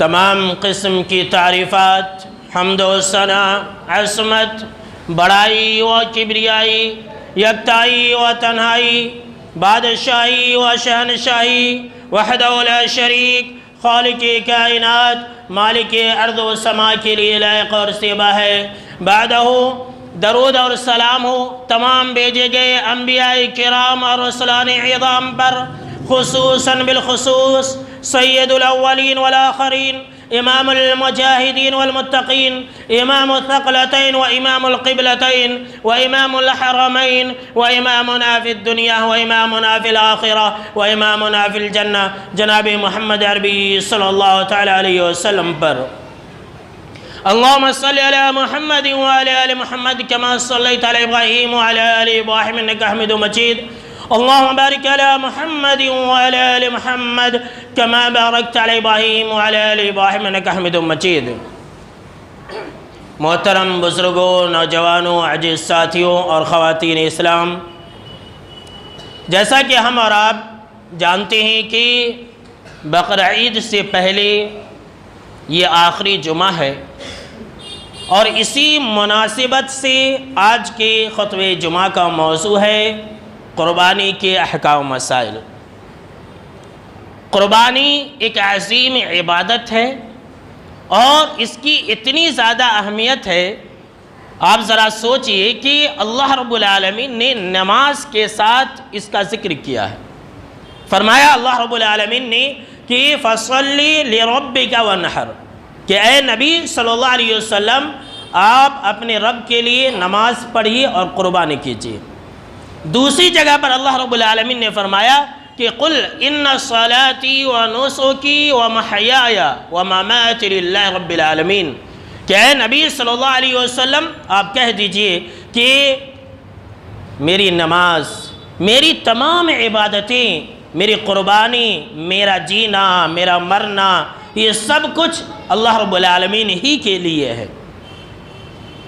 تمام قسم کی تعریفات، حمد و ثنا، عصمت، بڑائی و کبریائی، یکتائی و تنہائی، بادشاہی و شہنشاہی، وحدہ لا شریک، خالق کائنات، مالک ارض و سما کے لیے لائق اور سیبہ ہے۔ بعدہ درود اور سلام ہو تمام بھیجے گئے انبیاء کرام اور رسولان عظام پر، خصوصاً بالخصوص سید الاولین والآخرین، امام المجاہدین والمتقین، امام الثقلتین وامام القبلتین وامام الحرمین وامامنا فی الدنیا وامامنا فی الآخرہ وامامنا فی الجنہ، جناب محمد عربی صلی اللہ تعالی علیہ وسلم پر۔ اللہم صلی علی محمد وعلی آل محمد کما صلیت علی ابراہیم وعلی آل ابراہیم انکا حمید مجید۔ اللہم بارک علی محمد وعلی آل محمد کما بارکت علی ابراہیم وعلی آل ابراہیم انکا حمید مجید۔ محترم بزرگوں، نوجوانوں، عزیز ساتھیوں اور خواتین اسلام، جیسا کہ ہم اور آپ جانتے ہیں کہ بقرعید سے پہلے یہ آخری جمعہ ہے، اور اسی مناسبت سے آج کے خطبہ جمعہ کا موضوع ہے قربانی کے احکام و مسائل۔ قربانی ایک عظیم عبادت ہے اور اس کی اتنی زیادہ اہمیت ہے، آپ ذرا سوچئے کہ اللہ رب العالمین نے نماز کے ساتھ اس کا ذکر کیا ہے۔ فرمایا اللہ رب العالمین نے کہ فَصَلِّ لِرَبِّكَ وَانْحَرْ، کہ اے نبی صلی اللہ علیہ وسلم آپ اپنے رب کے لیے نماز پڑھیے اور قربانی کیجیے۔ دوسری جگہ پر اللہ رب العالمین نے فرمایا کہ قُلْ إِنَّ صَلَاتِي وَنُسُكِي وَمَحْيَايَ وَمَمَاتِي لِلَّهِ رَبِّ الْعَالَمِينَ، کہ اے نبی صلی اللہ علیہ وسلم آپ کہہ دیجئے کہ میری نماز، میری تمام عبادتیں، میری قربانی، میرا جینا، میرا مرنا، یہ سب کچھ اللہ رب العالمین ہی کے لیے ہے۔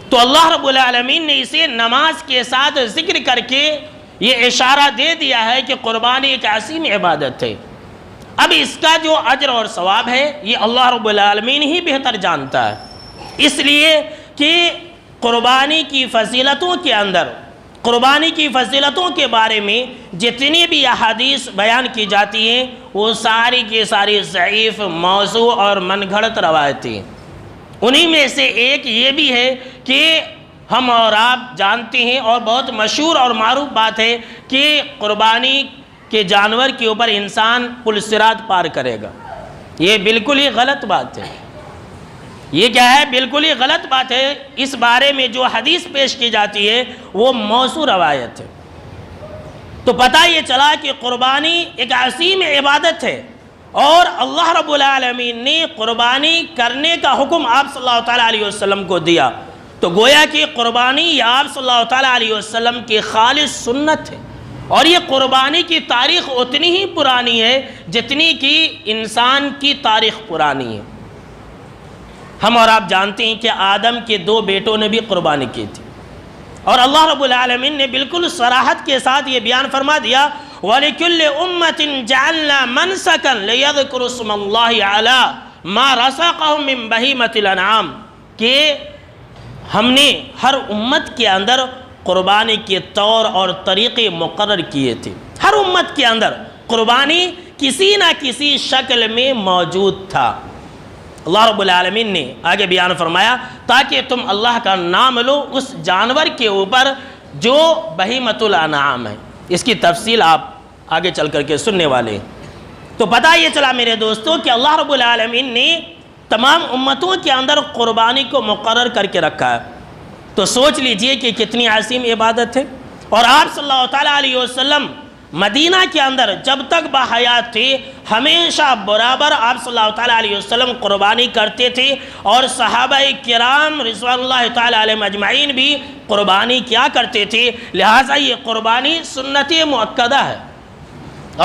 تو اللہ رب العالمین نے اسے نماز کے ساتھ ذکر کر کے یہ اشارہ دے دیا ہے کہ قربانی ایک عظیم عبادت ہے۔ اب اس کا جو اجر اور ثواب ہے یہ اللہ رب العالمین ہی بہتر جانتا ہے، اس لیے کہ قربانی کی فضیلتوں کے اندر، قربانی کی فضیلتوں کے بارے میں جتنی بھی احادیث بیان کی جاتی ہیں وہ ساری کی ساری ضعیف، موضوع اور من گھڑت روایتیں۔ انہی میں سے ایک یہ بھی ہے کہ ہم اور آپ جانتے ہیں اور بہت مشہور اور معروف بات ہے کہ قربانی کے جانور کے اوپر انسان پل صراط پار کرے گا۔ یہ بالکل ہی غلط بات ہے۔ یہ کیا ہے؟ بالکل ہی غلط بات ہے۔ اس بارے میں جو حدیث پیش کی جاتی ہے وہ موضوع روایت ہے۔ تو پتہ یہ چلا کہ قربانی ایک عظیم عبادت ہے، اور اللہ رب العالمین نے قربانی کرنے کا حکم آپ صلی اللہ علیہ وسلم کو دیا، تو گویا کہ قربانی یہ آپ صلی اللہ علیہ وسلم کی خالص سنت ہے، اور یہ قربانی کی تاریخ اتنی ہی پرانی ہے جتنی کہ انسان کی تاریخ پرانی ہے۔ ہم اور آپ جانتے ہیں کہ آدم کے 2 بیٹوں نے بھی قربانی کی تھی، اور اللہ رب العالمین نے بالکل صراحت کے ساتھ یہ بیان فرما دیا وَلِكُلِّ أُمَّةٍ جَعَلْنَا مَنْسَكًا لِيَذْكُرُوا اسْمَ اللَّهِ عَلَىٰ مَا رَزَقَهُم مِّن بَهِيمَةِ الْأَنْعَامِ، کہ ہم نے ہر امت کے اندر قربانی کے طور اور طریقے مقرر کیے تھے۔ ہر امت کے اندر قربانی کسی نہ کسی شکل میں موجود تھا۔ اللہ رب العالمین نے آگے بیان فرمایا تاکہ تم اللہ کا نام لو اس جانور کے اوپر جو بہیمۃ الانعام ہے۔ اس کی تفصیل آپ آگے چل کر کے سننے والے ہیں۔ تو پتہ یہ چلا میرے دوستوں کہ اللہ رب العالمین نے تمام امتوں کے اندر قربانی کو مقرر کر کے رکھا ہے، تو سوچ لیجئے کہ کتنی عظیم عبادت ہے۔ اور آپ صلی اللہ علیہ وسلم مدینہ کے اندر جب تک باحیات تھے ہمیشہ برابر آپ صلی اللہ علیہ وسلم قربانی کرتے تھے، اور صحابہ کرام رضوان اللہ تعالی علیہم اجمعین بھی قربانی کیا کرتے تھے۔ لہٰذا یہ قربانی سنت مؤکدہ ہے،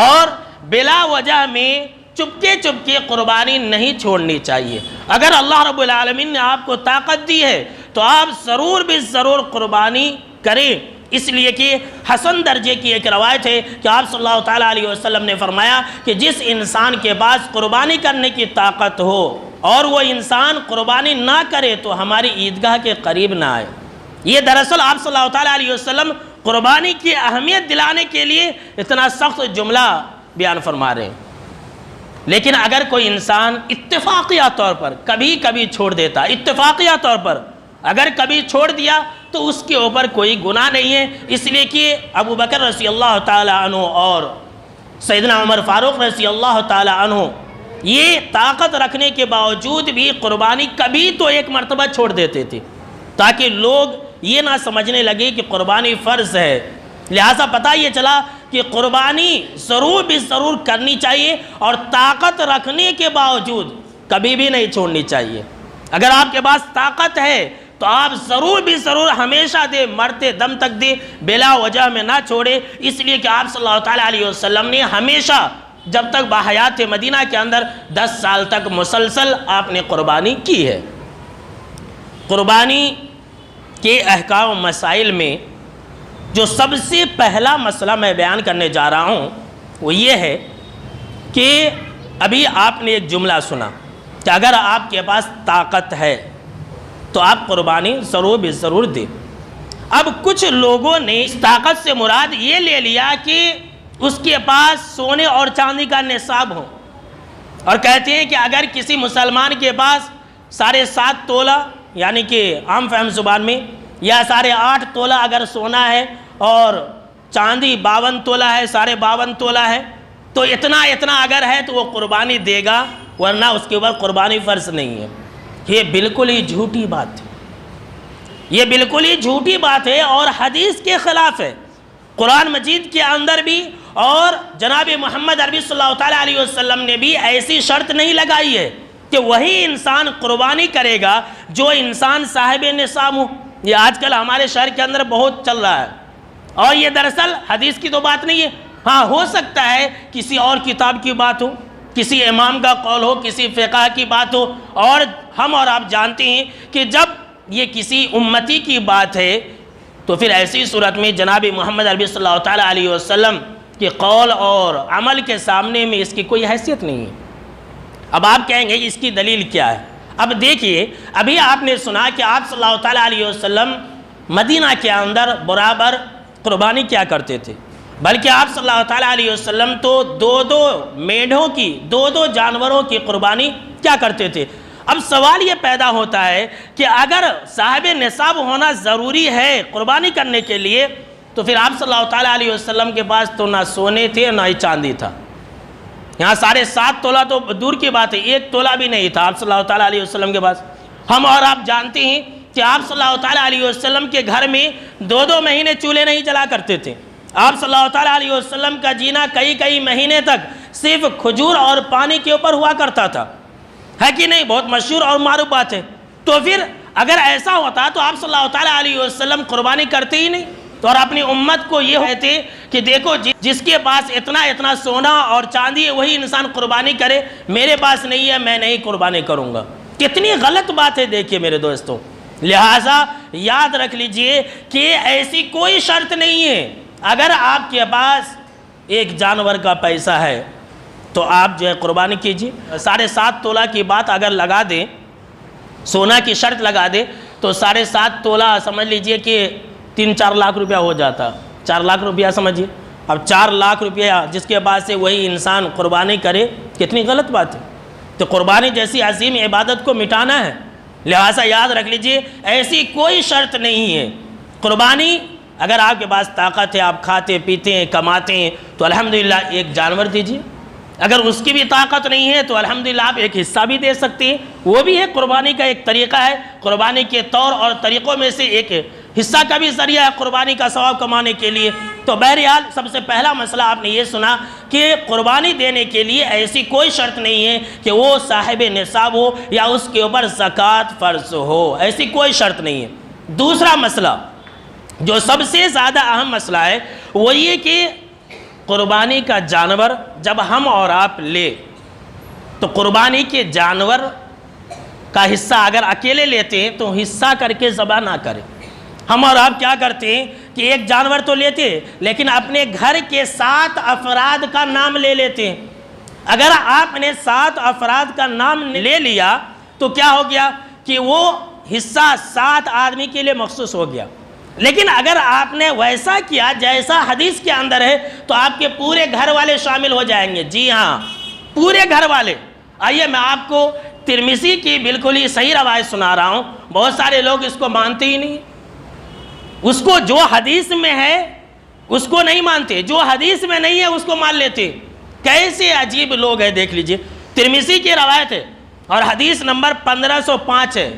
اور بلا وجہ میں چپکے چپکے قربانی نہیں چھوڑنی چاہیے۔ اگر اللہ رب العالمین نے آپ کو طاقت دی ہے تو آپ ضرور بھی ضرور قربانی کریں، اس لیے کہ حسن درجے کی ایک روایت ہے کہ آپ صلی اللہ علیہ وسلم نے فرمایا کہ جس انسان کے پاس قربانی کرنے کی طاقت ہو اور وہ انسان قربانی نہ کرے تو ہماری عیدگاہ کے قریب نہ آئے۔ یہ دراصل آپ صلی اللہ علیہ وسلم قربانی کی اہمیت دلانے کے لیے اتنا سخت جملہ بیان فرما رہے ہیں۔ لیکن اگر کوئی انسان اتفاقیہ طور پر کبھی کبھی چھوڑ دیتا، اتفاقیہ طور پر اگر کبھی چھوڑ دیا تو اس کے اوپر کوئی گناہ نہیں ہے، اس لیے کہ ابو بکر رضی اللہ تعالی عنہ اور سیدنا عمر فاروق رضی اللہ تعالی عنہ یہ طاقت رکھنے کے باوجود بھی قربانی کبھی تو ایک مرتبہ چھوڑ دیتے تھے، تاکہ لوگ یہ نہ سمجھنے لگے کہ قربانی فرض ہے۔ لہٰذا پتہ یہ چلا کہ قربانی ضرور بھی ضرور کرنی چاہیے، اور طاقت رکھنے کے باوجود کبھی بھی نہیں چھوڑنی چاہیے۔ اگر آپ کے پاس طاقت ہے تو آپ ضرور بھی ضرور ہمیشہ دے، مرتے دم تک دے، بلا وجہ میں نہ چھوڑے، اس لیے کہ آپ صلی اللہ علیہ وسلم نے ہمیشہ جب تک بحیات مدینہ کے اندر 10 سال تک مسلسل آپ نے قربانی کی ہے۔ قربانی کے احکام و مسائل میں جو سب سے پہلا مسئلہ میں بیان کرنے جا رہا ہوں وہ یہ ہے کہ ابھی آپ نے ایک جملہ سنا کہ اگر آپ کے پاس طاقت ہے تو آپ قربانی ضرور بھی ضرور دیں۔ اب کچھ لوگوں نے اس طاقت سے مراد یہ لے لیا کہ اس کے پاس سونے اور چاندی کا نصاب ہو، اور کہتے ہیں کہ اگر کسی مسلمان کے پاس 7.5 تولہ یعنی کہ عام فہم زبان میں یا 8.5 تولہ اگر سونا ہے اور چاندی 52 تولہ ہے، 52.5 تولہ ہے، تو اتنا اگر ہے تو وہ قربانی دے گا، ورنہ اس کے اوپر قربانی فرض نہیں ہے۔ یہ بالکل ہی جھوٹی بات ہے، یہ بالکل ہی جھوٹی بات ہے اور حدیث کے خلاف ہے۔ قرآن مجید کے اندر بھی اور جناب محمد عربی صلی اللہ علیہ وسلم نے بھی ایسی شرط نہیں لگائی ہے کہ وہی انسان قربانی کرے گا جو انسان صاحب نصاب ہو۔ یہ آج کل ہمارے شہر کے اندر بہت چل رہا ہے، اور یہ دراصل حدیث کی تو بات نہیں ہے۔ ہاں، ہو سکتا ہے کسی اور کتاب کی بات ہو، کسی امام کا قول ہو، کسی فقہ کی بات ہو، اور ہم اور آپ جانتے ہیں کہ جب یہ کسی امتی کی بات ہے تو پھر ایسی صورت میں جناب محمد عربی صلی اللہ علیہ وسلم کے قول اور عمل کے سامنے میں اس کی کوئی حیثیت نہیں ہے۔ اب آپ کہیں گے اس کی دلیل کیا ہے؟ اب دیکھیے، ابھی آپ نے سنا کہ آپ صلی اللہ علیہ وسلم مدینہ کے اندر برابر قربانی کیا کرتے تھے، بلکہ آپ صلی اللہ علیہ وسلم تو دو میڑھوں کی، دو جانوروں کی قربانی کیا کرتے تھے۔ اب سوال یہ پیدا ہوتا ہے کہ اگر صاحب نصاب ہونا ضروری ہے قربانی کرنے کے لیے تو پھر آپ صلی اللہ علیہ وسلم کے پاس تو نہ سونے تھے نہ ہی چاندی تھا۔ یہاں 7.5 تولہ تو دور کی بات ہے، 1 تولہ بھی نہیں تھا آپ صلی اللہ علیہ وسلم کے پاس۔ ہم اور آپ جانتے ہیں کہ آپ صلی اللہ علیہ وسلم کے گھر میں 2 مہینے چولہے نہیں جلا کرتے تھے۔ آپ صلی اللہ علیہ وسلم کا جینا کئی مہینے تک صرف کھجور اور پانی کے اوپر ہوا کرتا تھا، ہے کہ نہیں؟ بہت مشہور اور معروف بات ہے۔ تو پھر اگر ایسا ہوتا تو آپ صلی اللہ علیہ وسلم قربانی کرتے ہی نہیں، تو اور اپنی امت کو یہ کہتے کہ دیکھو جس کے پاس اتنا سونا اور چاندی ہے وہی انسان قربانی کرے، میرے پاس نہیں ہے میں نہیں قربانی کروں گا۔ کتنی غلط بات ہے دیکھیے میرے دوستوں۔ لہٰذا یاد رکھ لیجئے کہ ایسی کوئی شرط نہیں ہے۔ اگر آپ کے پاس ایک جانور کا پیسہ ہے تو آپ جو ہے قربانی کیجیے۔ 7.5 تولہ کی بات اگر لگا دیں، سونا کی شرط لگا دیں تو 7.5 تولہ سمجھ لیجئے کہ 3-4 لاکھ روپیہ ہو جاتا۔ 4 لاکھ روپیہ سمجھیے۔ اب 4 لاکھ روپیہ جس کے پاس سے وہی انسان قربانی کرے، کتنی غلط بات ہے۔ تو قربانی جیسی عظیم عبادت کو مٹانا ہے، لہٰذا یاد رکھ لیجئے ایسی کوئی شرط نہیں ہے۔ قربانی اگر آپ کے پاس طاقت ہے، آپ کھاتے پیتے ہیں کماتے ہیں تو الحمدللہ ایک جانور دیجیے۔ اگر اس کی بھی طاقت نہیں ہے تو الحمدللہ آپ ایک حصہ بھی دے سکتے ہیں، وہ بھی ہے قربانی کا ایک طریقہ ہے۔ قربانی کے طور اور طریقوں میں سے ایک حصہ کا بھی ذریعہ ہے قربانی کا ثواب کمانے کے لیے۔ تو بہرحال سب سے پہلا مسئلہ آپ نے یہ سنا کہ قربانی دینے کے لیے ایسی کوئی شرط نہیں ہے کہ وہ صاحب نصاب ہو یا اس کے اوپر زکوٰۃ فرض ہو، ایسی کوئی شرط نہیں ہے۔ دوسرا مسئلہ جو سب سے زیادہ اہم مسئلہ ہے وہ یہ کہ قربانی کا جانور جب ہم اور آپ لے تو قربانی کے جانور کا حصہ اگر اکیلے لیتے ہیں تو حصہ کر کے ذبح نہ کریں۔ ہم اور آپ کیا کرتے ہیں کہ ایک جانور تو لیتے ہیں لیکن اپنے گھر کے 7 افراد کا نام لے لیتے ہیں۔ اگر آپ نے 7 افراد کا نام لے لیا تو کیا ہو گیا کہ وہ حصہ 7 آدمی کے لیے مخصوص ہو گیا. لیکن اگر آپ نے ویسا کیا جیسا حدیث کے اندر ہے تو آپ کے پورے گھر والے شامل ہو جائیں گے. جی ہاں، پورے گھر والے. آئیے میں آپ کو ترمذی کی بالکل ہی صحیح روایت سنا رہا ہوں. بہت سارے لوگ اس کو مانتے ہی نہیں، اس کو جو حدیث میں ہے اس کو نہیں مانتے، جو حدیث میں نہیں ہے اس کو مان لیتے. کیسے عجیب لوگ ہیں، دیکھ لیجئے. ترمذی کی روایت ہے اور حدیث نمبر 1505 ہے.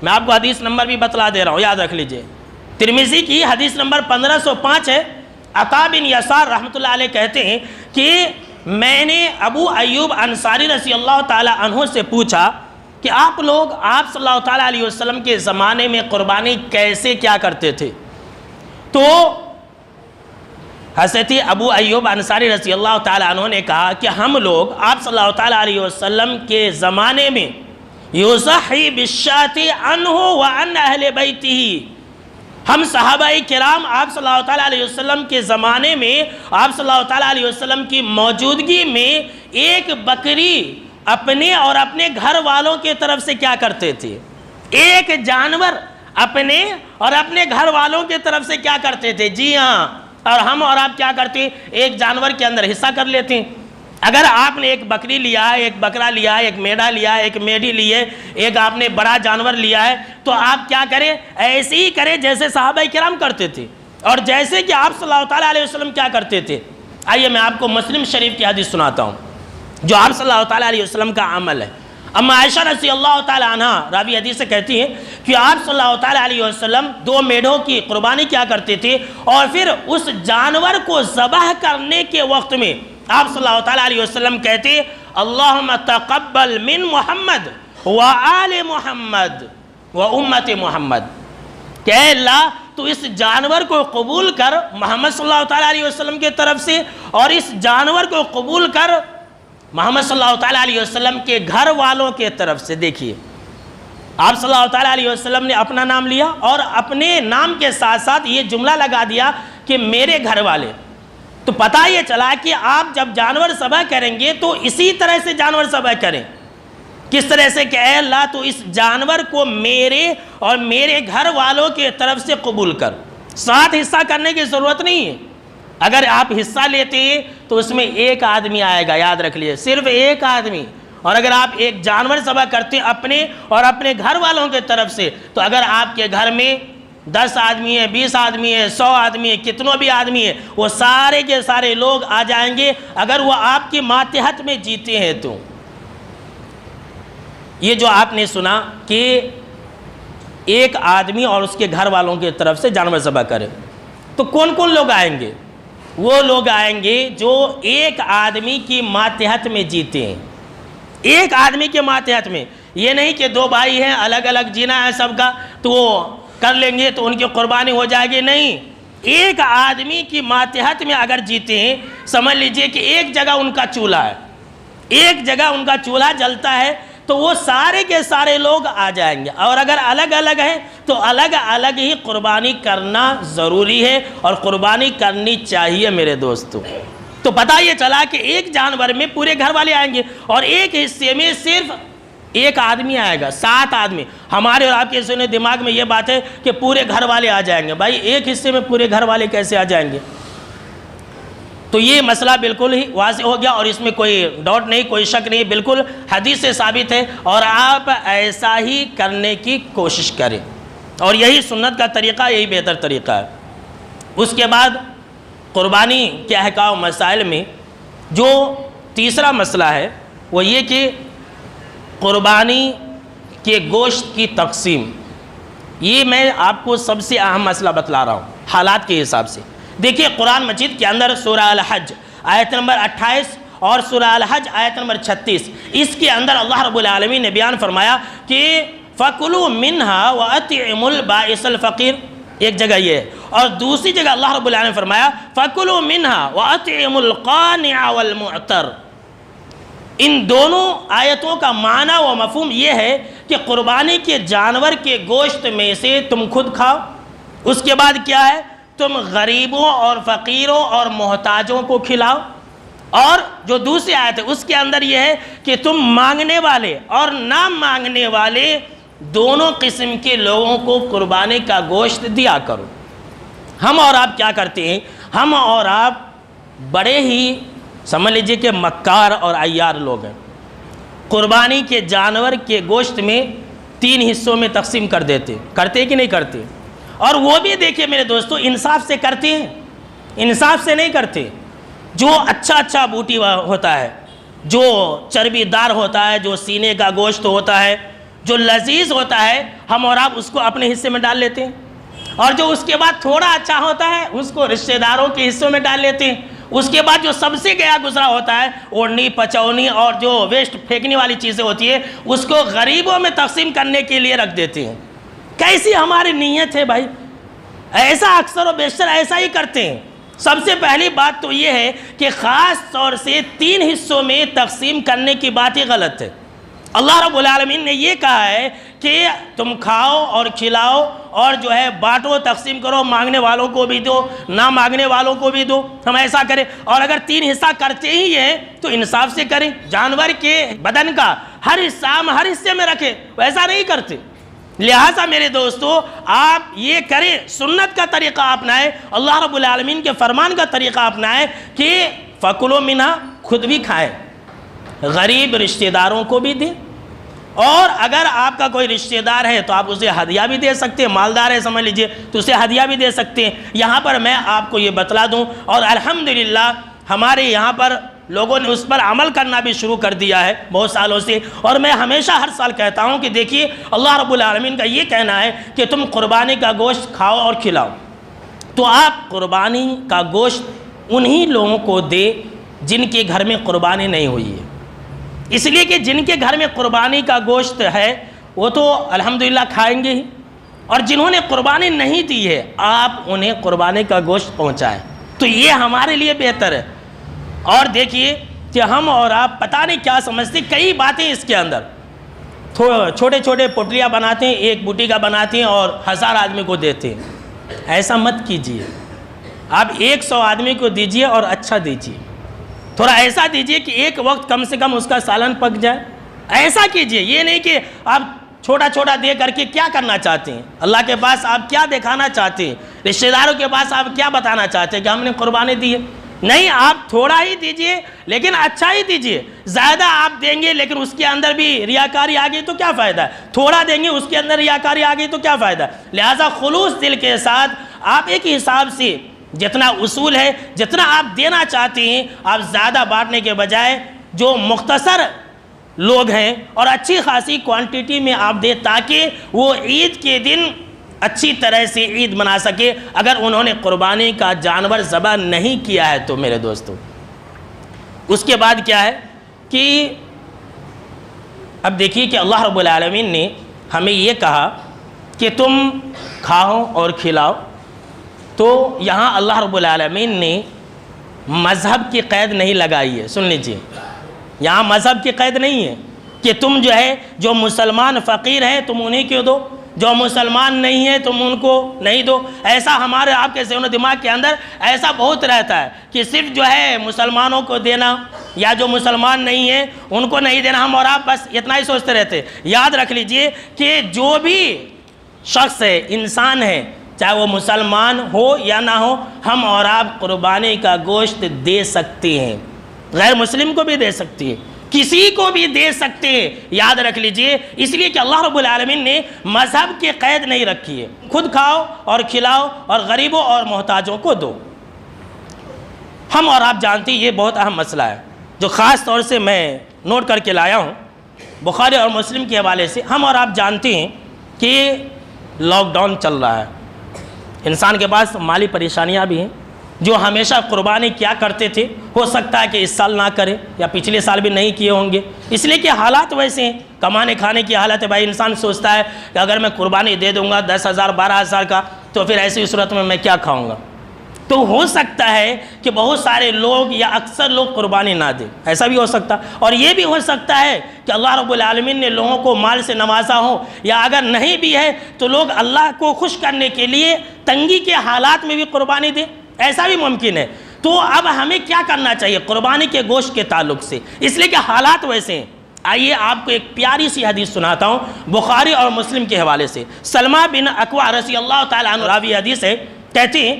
میں آپ کو حدیث نمبر بھی بتلا دے رہا ہوں، یاد رکھ لیجئے. ترمذی کی حدیث نمبر 1505 ہے. عطا بن یسار رحمۃ اللہ علیہ کہتے ہیں کہ میں نے ابو ایوب انصاری رضی اللہ تعالی عنہ سے پوچھا کہ آپ لوگ آپ صلی اللہ تعالیٰ علیہ وسلم کے زمانے میں قربانی کیسے کیا کرتے تھے؟ تو حضرت ابو ایوب انصاری رضی اللہ تعالیٰ عنہ نے کہا کہ ہم لوگ آپ صلی اللہ تعالیٰ علیہ وسلم کے زمانے میں یضحی بالشاۃ عنہ وعن اہل بیتہ، ہم صحابہ کرام آپ صلی اللہ تعالیٰ علیہ وسلم کے زمانے میں آپ صلی اللہ تعالیٰ علیہ وسلم کی موجودگی میں ایک بکری اپنے اور اپنے گھر والوں کی طرف سے کیا کرتے تھے؟ ایک جانور اپنے اور اپنے گھر والوں کی طرف سے کیا کرتے تھے؟ جی ہاں. اور ہم اور آپ کیا کرتے ہیں؟ ایک جانور کے اندر حصہ کر لیتے ہیں. اگر آپ نے ایک بکری لیا ہے، ایک بکرا لیا ہے، ایک میڑا لیا ہے، ایک میڑھی لی ہے، ایک آپ نے بڑا جانور لیا ہے، تو آپ کیا کریں؟ ایسے ہی کریں جیسے صحابہ کرام کرتے تھے اور جیسے کہ آپ صلی اللہ تعالیٰ علیہ وسلم کیا کرتے تھے. آئیے میں آپ کو مسلم شریف کی حدیث سناتا ہوں جو آپ صلی اللہ تعالیٰ علیہ وسلم کا عمل ہے. اما عائشہ رضی اللہ تعالیٰ عنہ راوی حدیث سے کہتی ہیں کہ آپ صلی اللہ تعالیٰ علیہ وسلم 2 میڑھوں کی قربانی کیا کرتے تھے اور پھر اس جانور کو ذبح کرنے کے وقت میں آپ صلی اللہ تعالیٰ علیہ وسلم کہتے اللہم تقبل من محمد وآل محمد وامت محمد، کہ اے اللہ تو اس جانور کو قبول کر محمد صلی اللہ تعالیٰ علیہ وسلم کی طرف سے، اور اس جانور کو قبول کر محمد صلی اللہ تعالیٰ علیہ وسلم کے گھر والوں کے طرف سے. دیکھیے آپ صلی اللہ تعالیٰ علیہ وسلم نے اپنا نام لیا اور اپنے نام کے ساتھ ساتھ یہ جملہ لگا دیا کہ میرے گھر والے. تو پتہ یہ چلا کہ آپ جب جانور ذبح کریں گے تو اسی طرح سے جانور ذبح کریں. کس طرح سے کہ اے اللہ تو اس جانور کو میرے اور میرے گھر والوں کے طرف سے قبول کر. ساتھ حصہ کرنے کی ضرورت نہیں ہے. اگر آپ حصہ لیتے ہیں تو اس میں ایک آدمی آئے گا، یاد رکھ لیے، صرف ایک آدمی. اور اگر آپ ایک جانور ذبح کرتے ہیں اپنے اور اپنے گھر والوں کے طرف سے، تو اگر آپ کے گھر میں 10 آدمی ہیں، 20 آدمی ہیں، 100 آدمی ہیں، کتنوں بھی آدمی ہیں، وہ سارے کے سارے لوگ آ جائیں گے اگر وہ آپ کی ماتحت میں جیتے ہیں. تو یہ جو آپ نے سنا کہ ایک آدمی اور اس کے گھر والوں کی طرف سے جانور ذبح کرے، تو کون کون لوگ آئیں گے؟ وہ لوگ آئیں گے جو ایک آدمی کی ماتحت میں جیتے ہیں. ایک آدمی کے ماتحت میں، یہ نہیں کہ 2 بھائی ہیں الگ الگ جینا ہے سب کا تو وہ کر لیں گے تو ان کی قربانی ہو جائے گی. نہیں، ایک آدمی کی ماتحت میں اگر جیتے ہیں، سمجھ لیجئے کہ ایک جگہ ان کا چولہا ہے، ایک جگہ ان کا چولہا جلتا ہے، تو وہ سارے کے سارے لوگ آ جائیں گے. اور اگر الگ الگ ہیں تو الگ الگ ہی قربانی کرنا ضروری ہے اور قربانی کرنی چاہیے میرے دوستو. تو پتہ یہ چلا کہ ایک جانور میں پورے گھر والے آئیں گے اور ایک حصے میں صرف ایک آدمی آئے گا. 7 آدمی. ہمارے اور آپ کے ذہن دماغ میں یہ بات ہے کہ پورے گھر والے آ جائیں گے. بھائی ایک حصے میں پورے گھر والے کیسے آ جائیں گے؟ تو یہ مسئلہ بالکل ہی واضح ہو گیا اور اس میں کوئی ڈاؤٹ نہیں، کوئی شک نہیں، بالکل حدیث سے ثابت ہے اور آپ ایسا ہی کرنے کی کوشش کریں اور یہی سنت کا طریقہ، یہی بہتر طریقہ ہے. اس کے بعد قربانی کے احکام مسائل میں جو تیسرا مسئلہ ہے وہ یہ کہ قربانی کے گوشت کی تقسیم. یہ میں آپ کو سب سے اہم مسئلہ بتلا رہا ہوں حالات کے حساب سے. دیکھیے قرآن مجید کے اندر سورہ الحج آیت نمبر 28 اور سورہ الحج آیت نمبر 36، اس کے اندر اللہ رب العالمین نے بیان فرمایا کہ فَكُلُوا مِنْهَا وَأَطْعِمُوا الْبَائِسَ الْفَقِيرَ. ایک جگہ یہ ہے اور دوسری جگہ اللہ رب العالمین نے فرمایا فَكُلُوا مِنْهَا وَأَطْعِمُوا الْقَانِعَ وَالْمُعْتَرَ. ان دونوں آیتوں کا معنی و مفہوم یہ ہے کہ قربانی کے جانور کے گوشت میں سے تم خود کھاؤ، اس کے بعد کیا ہے تم غریبوں اور فقیروں اور محتاجوں کو کھلاؤ، اور جو دوسری آیت ہے اس کے اندر یہ ہے کہ تم مانگنے والے اور نہ مانگنے والے دونوں قسم کے لوگوں کو قربانی کا گوشت دیا کرو۔ ہم اور آپ کیا کرتے ہیں؟ ہم اور آپ بڑے ہی سمجھ لیجئے کہ مکار اور عیار لوگ ہیں۔ قربانی کے جانور کے گوشت میں 3 حصوں میں تقسیم کر دیتے، کرتے کہ نہیں کرتے؟ اور وہ بھی دیکھیے میرے دوستو انصاف سے کرتے ہیں، انصاف سے نہیں کرتے۔ جو اچھا بوٹی ہوتا ہے، جو چربی دار ہوتا ہے، جو سینے کا گوشت ہوتا ہے، جو لذیذ ہوتا ہے، ہم اور آپ اس کو اپنے حصے میں ڈال لیتے ہیں، اور جو اس کے بعد تھوڑا اچھا ہوتا ہے اس کو رشتہ داروں کے حصوں میں ڈال لیتے ہیں۔ اس کے بعد جو سب سے گیا گزرا ہوتا ہے، اوڑھنی پچونی اور جو ویسٹ پھینکنے والی چیزیں ہوتی ہے، اس کو غریبوں میں تقسیم کرنے کے لیے رکھ دیتے ہیں۔ کیسی ہماری نیت ہے بھائی؟ ایسا اکثر و بیشتر ایسا ہی کرتے ہیں۔ سب سے پہلی بات تو یہ ہے کہ خاص طور سے 3 حصوں میں تقسیم کرنے کی بات ہی غلط ہے۔ اللہ رب العالمین نے یہ کہا ہے کہ تم کھاؤ اور کھلاؤ اور جو ہے بانٹو، تقسیم کرو، مانگنے والوں کو بھی دو، نہ مانگنے والوں کو بھی دو۔ ہم ایسا کریں، اور اگر 3 حصہ کرتے ہی ہیں تو انصاف سے کریں۔ جانور کے بدن کا ہر حصہ ہم ہر حصے میں رکھیں، ویسا نہیں کرتے۔ لہٰذا میرے دوستو آپ یہ کریں، سنت کا طریقہ اپنائیں، اللہ رب العالمین کے فرمان کا طریقہ اپنائیں کہ فَكُلُوا مِنْهَا، خود بھی کھائیں، غریب رشتہ داروں کو بھی دیں، اور اگر آپ کا کوئی رشتہ دار ہے تو آپ اسے ہدیہ بھی دے سکتے ہیں، مالدار ہے سمجھ لیجئے تو اسے ہدیہ بھی دے سکتے ہیں۔ یہاں پر میں آپ کو یہ بتلا دوں، اور الحمدللہ ہمارے یہاں پر لوگوں نے اس پر عمل کرنا بھی شروع کر دیا ہے بہت سالوں سے، اور میں ہمیشہ ہر سال کہتا ہوں کہ دیکھیے اللہ رب العالمین کا یہ کہنا ہے کہ تم قربانی کا گوشت کھاؤ اور کھلاؤ، تو آپ قربانی کا گوشت انہی لوگوں کو دے جن کے گھر میں قربانی نہیں ہوئی ہے، اس لیے کہ جن کے گھر میں قربانی کا گوشت ہے وہ تو الحمدللہ کھائیں گے ہی، اور جنہوں نے قربانی نہیں دی ہے آپ انہیں قربانی کا گوشت پہنچائیں، تو یہ ہمارے لیے بہتر ہے۔ اور دیکھیے کہ ہم اور آپ پتہ نہیں کیا سمجھتے، کئی باتیں اس کے اندر، چھوٹے چھوٹے پوٹلیاں بناتے ہیں، ایک بوٹی کا بناتے ہیں اور 1000 آدمی کو دیتے ہیں۔ ایسا مت کیجئے، آپ 100 آدمی کو دیجئے اور اچھا دیجئے، تھوڑا ایسا دیجئے کہ ایک وقت کم سے کم اس کا سالن پک جائے، ایسا کیجئے۔ یہ نہیں کہ آپ چھوٹا چھوٹا دے کر کے کیا کرنا چاہتے ہیں، اللہ کے پاس آپ کیا دکھانا چاہتے ہیں، رشتہ داروں کے پاس آپ کیا بتانا چاہتے ہیں کہ ہم نے قربانی دی ہے۔ نہیں، آپ تھوڑا ہی دیجئے لیکن اچھا ہی دیجئے۔ زیادہ آپ دیں گے لیکن اس کے اندر بھی ریاکاری آ گئی تو کیا فائدہ ہے، تھوڑا دیں گے اس کے اندر ریاکاری آ گئی تو کیا فائدہ ہے۔ لہٰذا خلوص دل کے ساتھ آپ ایک حساب سے جتنا اصول ہے، جتنا آپ دینا چاہتے ہیں، آپ زیادہ بانٹنے کے بجائے جو مختصر لوگ ہیں اور اچھی خاصی کوانٹیٹی میں آپ دیں، تاکہ وہ عید کے دن اچھی طرح سے عید منا سکے۔ اگر انہوں نے قربانی کا جانور ذبح نہیں کیا ہے تو میرے دوستو، اس کے بعد کیا ہے کہ اب دیکھیے کہ اللہ رب العالمین نے ہمیں یہ کہا کہ تم کھاؤ اور کھلاؤ، تو یہاں اللہ رب العالمین نے مذہب کی قید نہیں لگائی ہے۔ سن لیجیے، یہاں مذہب کی قید نہیں ہے کہ تم جو ہے جو مسلمان فقیر ہیں تم انہیں کیوں دو، جو مسلمان نہیں ہے تم ان کو نہیں دو۔ ایسا ہمارے آپ کے ذہن و دماغ کے اندر ایسا بہت رہتا ہے کہ صرف جو ہے مسلمانوں کو دینا یا جو مسلمان نہیں ہیں ان کو نہیں دینا، ہم اور آپ بس اتنا ہی سوچتے رہتے۔ یاد رکھ لیجئے کہ جو بھی شخص ہے، انسان ہے، چاہے وہ مسلمان ہو یا نہ ہو، ہم اور آپ قربانی کا گوشت دے سکتے ہیں، غیر مسلم کو بھی دے سکتے ہیں، کسی کو بھی دے سکتے ہیں۔ یاد رکھ لیجئے، اس لیے کہ اللہ رب العالمین نے مذہب کی قید نہیں رکھی ہے۔ خود کھاؤ اور کھلاؤ اور غریبوں اور محتاجوں کو دو۔ ہم اور آپ جانتے ہیں یہ بہت اہم مسئلہ ہے جو خاص طور سے میں نوٹ کر کے لایا ہوں بخاری اور مسلم کے حوالے سے۔ ہم اور آپ جانتے ہیں کہ لاک ڈاؤن چل رہا ہے، انسان کے پاس مالی پریشانیاں بھی ہیں۔ جو ہمیشہ قربانی کیا کرتے تھے ہو سکتا ہے کہ اس سال نہ کرے یا پچھلے سال بھی نہیں کیے ہوں گے، اس لیے کہ حالات ویسے ہیں، کمانے کھانے کی حالت ہے۔ بھائی انسان سوچتا ہے کہ اگر میں قربانی دے دوں گا 10,000 12,000 کا تو پھر ایسی صورت میں کیا کھاؤں گا۔ تو ہو سکتا ہے کہ بہت سارے لوگ یا اکثر لوگ قربانی نہ دیں، ایسا بھی ہو سکتا، اور یہ بھی ہو سکتا ہے کہ اللہ رب العالمین نے لوگوں کو مال سے نوازا ہو، یا اگر نہیں بھی ہے تو لوگ اللہ کو خوش کرنے کے لیے تنگی کے حالات میں بھی قربانی دیں، ایسا بھی ممکن ہے۔ تو اب ہمیں کیا کرنا چاہیے قربانی کے گوشت کے تعلق سے؟ اس لیے کہ حالات ویسے ہیں۔ آئیے آپ کو ایک پیاری سی حدیث سناتا ہوں بخاری اور مسلم کے حوالے سے۔ سلمہ بن اکوع رضی اللہ تعالیٰ عنہ راوی حدیث ہے، کہتے ہیں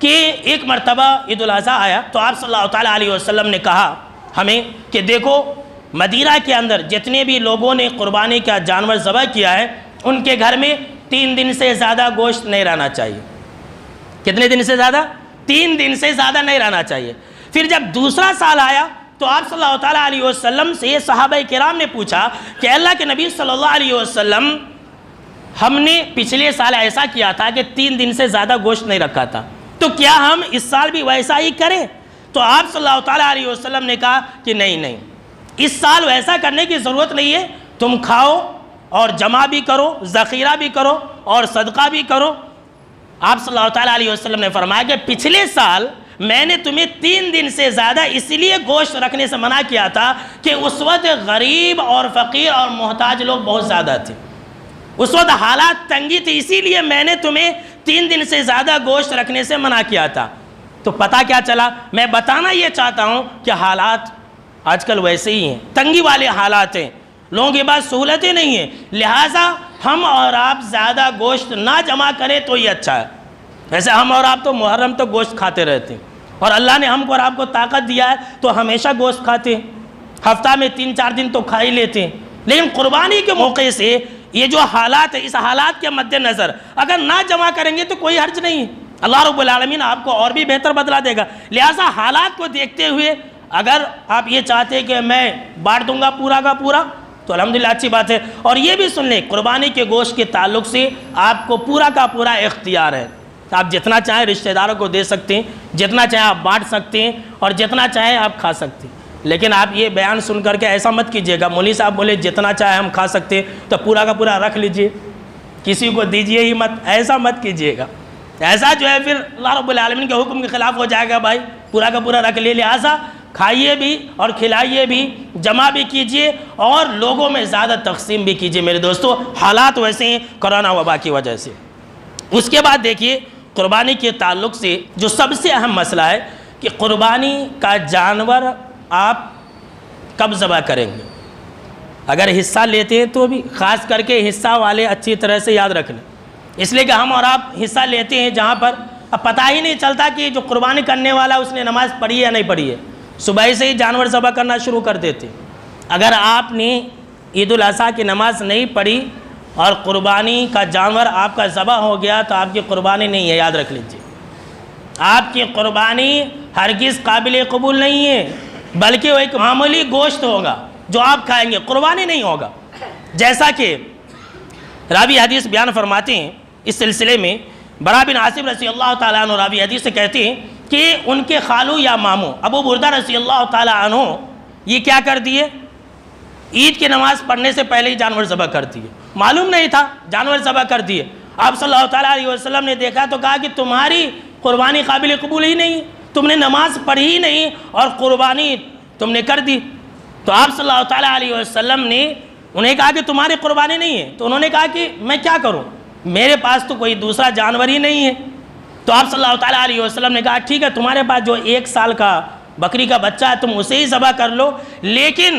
کہ ایک مرتبہ عید الاضحیٰ آیا تو آپ صلی اللہ تعالیٰ علیہ وسلم نے کہا ہمیں کہ دیکھو مدینہ کے اندر جتنے بھی لوگوں نے قربانی کا جانور ذبح کیا ہے ان کے گھر میں 3 دن سے زیادہ گوشت نہیں رہنا چاہیے۔ کتنے دن سے زیادہ؟ 3 دن سے زیادہ نہیں رہنا چاہیے۔ پھر جب دوسرا سال آیا تو آپ صلی اللہ تعالیٰ علیہ وسلم سے صحابہ کرام نے پوچھا کہ اللہ کے نبی صلی اللہ علیہ وسلم ہم نے پچھلے سال ایسا کیا تھا کہ 3 دن سے زیادہ گوشت نہیں رکھا تھا، تو کیا ہم اس سال بھی ویسا ہی کریں؟ تو آپ صلی اللہ تعالیٰ علیہ وسلم نے کہا کہ نہیں، اس سال ویسا کرنے کی ضرورت نہیں ہے، تم کھاؤ اور جمع بھی کرو، ذخیرہ بھی کرو اور صدقہ بھی کرو۔ آپ صلی اللہ تعالیٰ علیہ وسلم نے فرمایا کہ پچھلے سال میں نے تمہیں 3 دن سے زیادہ اس لیے گوشت رکھنے سے منع کیا تھا کہ اس وقت غریب اور فقیر اور محتاج لوگ بہت زیادہ تھے، اس وقت حالات تنگی تھی، اسی لیے میں نے تمہیں 3 دن سے زیادہ گوشت رکھنے سے منع کیا تھا۔ تو پتہ کیا چلا؟ میں بتانا یہ چاہتا ہوں کہ حالات آج کل ویسے ہی ہیں، تنگی والے حالات ہیں، لوگوں کے پاس سہولتیں نہیں ہیں، لہٰذا ہم اور آپ زیادہ گوشت نہ جمع کریں تو یہ اچھا ہے۔ ویسے ہم اور آپ تو محرم تو گوشت کھاتے رہتے ہیں، اور اللہ نے ہم کو اور آپ کو طاقت دیا ہے تو ہمیشہ گوشت کھاتے ہیں، ہفتہ میں 3-4 دن تو کھا ہی لیتے ہیں۔ لیکن قربانی کے موقع سے یہ جو حالات ہے، اس حالات کے مد نظر اگر نہ جمع کریں گے تو کوئی حرج نہیں ہے، اللہ رب العالمین آپ کو اور بھی بہتر بدلہ دے گا۔ لہٰذا حالات کو دیکھتے ہوئے اگر آپ یہ چاہتے ہیں کہ میں بانٹ دوں گا پورا کا پورا تو الحمدللہ اچھی بات ہے۔ اور یہ بھی سن لیں قربانی کے گوشت کے تعلق سے آپ کو پورا کا پورا اختیار ہے، آپ جتنا چاہیں رشتہ داروں کو دے سکتے ہیں، جتنا چاہیں آپ بانٹ سکتے ہیں اور جتنا چاہیں آپ کھا سکتے ہیں۔ لیکن آپ یہ بیان سن کر کے ایسا مت کیجیے گا مولوی صاحب بولے جتنا چاہے ہم کھا سکتے ہیں تو پورا کا پورا رکھ لیجئے، کسی کو دیجئے ہی مت، ایسا مت کیجیے گا، ایسا جو ہے پھر اللہ رب العالمین کے حکم کے خلاف ہو جائے گا۔ بھائی پورا کا پورا رکھ لے، لہٰذا کھائیے بھی اور کھلائیے بھی، جمع بھی کیجئے اور لوگوں میں زیادہ تقسیم بھی کیجئے۔ میرے دوستو حالات ویسے ہیں کرونا وبا کی وجہ سے۔ اس کے بعد دیکھیے قربانی کے تعلق سے جو سب سے اہم مسئلہ ہے کہ قربانی کا جانور آپ کب ذبح کریں گے؟ اگر حصہ لیتے ہیں تو بھی خاص کر کے حصہ والے اچھی طرح سے یاد رکھ لیں، اس لیے کہ ہم اور آپ حصہ لیتے ہیں جہاں پر اب پتہ ہی نہیں چلتا کہ جو قربانی کرنے والا اس نے نماز پڑھی ہے یا نہیں پڑھی ہے، صبح سے ہی جانور ذبح کرنا شروع کر دیتے۔ اگر آپ نے عید الاضحیٰ کی نماز نہیں پڑھی اور قربانی کا جانور آپ کا ذبح ہو گیا تو آپ کی قربانی نہیں ہے، یاد رکھ لیجیے، آپ کی قربانی ہرگز قابل قبول نہیں ہے، بلکہ وہ ایک معمولی گوشت ہوگا جو آپ کھائیں گے، قربانی نہیں ہوگا۔ جیسا کہ راوی حدیث بیان فرماتے ہیں اس سلسلے میں، برا بن عاصم رضی اللہ تعالیٰ عنہ راوی حدیث سے کہتے ہیں کہ ان کے خالو یا ماموں ابو بردہ رضی اللہ تعالیٰ عنہ یہ کیا کر دیے، عید کی نماز پڑھنے سے پہلے ہی جانور ذبح کر دیے، معلوم نہیں تھا جانور ذبح کر دیے۔ آپ صلی اللہ تعالیٰ علیہ وسلم نے دیکھا تو کہا کہ تمہاری قربانی قابل قبول ہی نہیں، تم نے نماز پڑھی ہی نہیں اور قربانی تم نے کر دی۔ تو آپ صلی اللہ تعالیٰ علیہ وسلم نے انہیں کہا کہ تمہاری قربانی نہیں ہے، تو انہوں نے کہا کہ میں کیا کروں، میرے پاس تو کوئی دوسرا جانور ہی نہیں ہے۔ تو آپ صلی اللہ تعالیٰ علیہ وسلم نے کہا ٹھیک ہے تمہارے پاس جو 1 سال کا بکری کا بچہ ہے تم اسے ہی ذبح کر لو، لیکن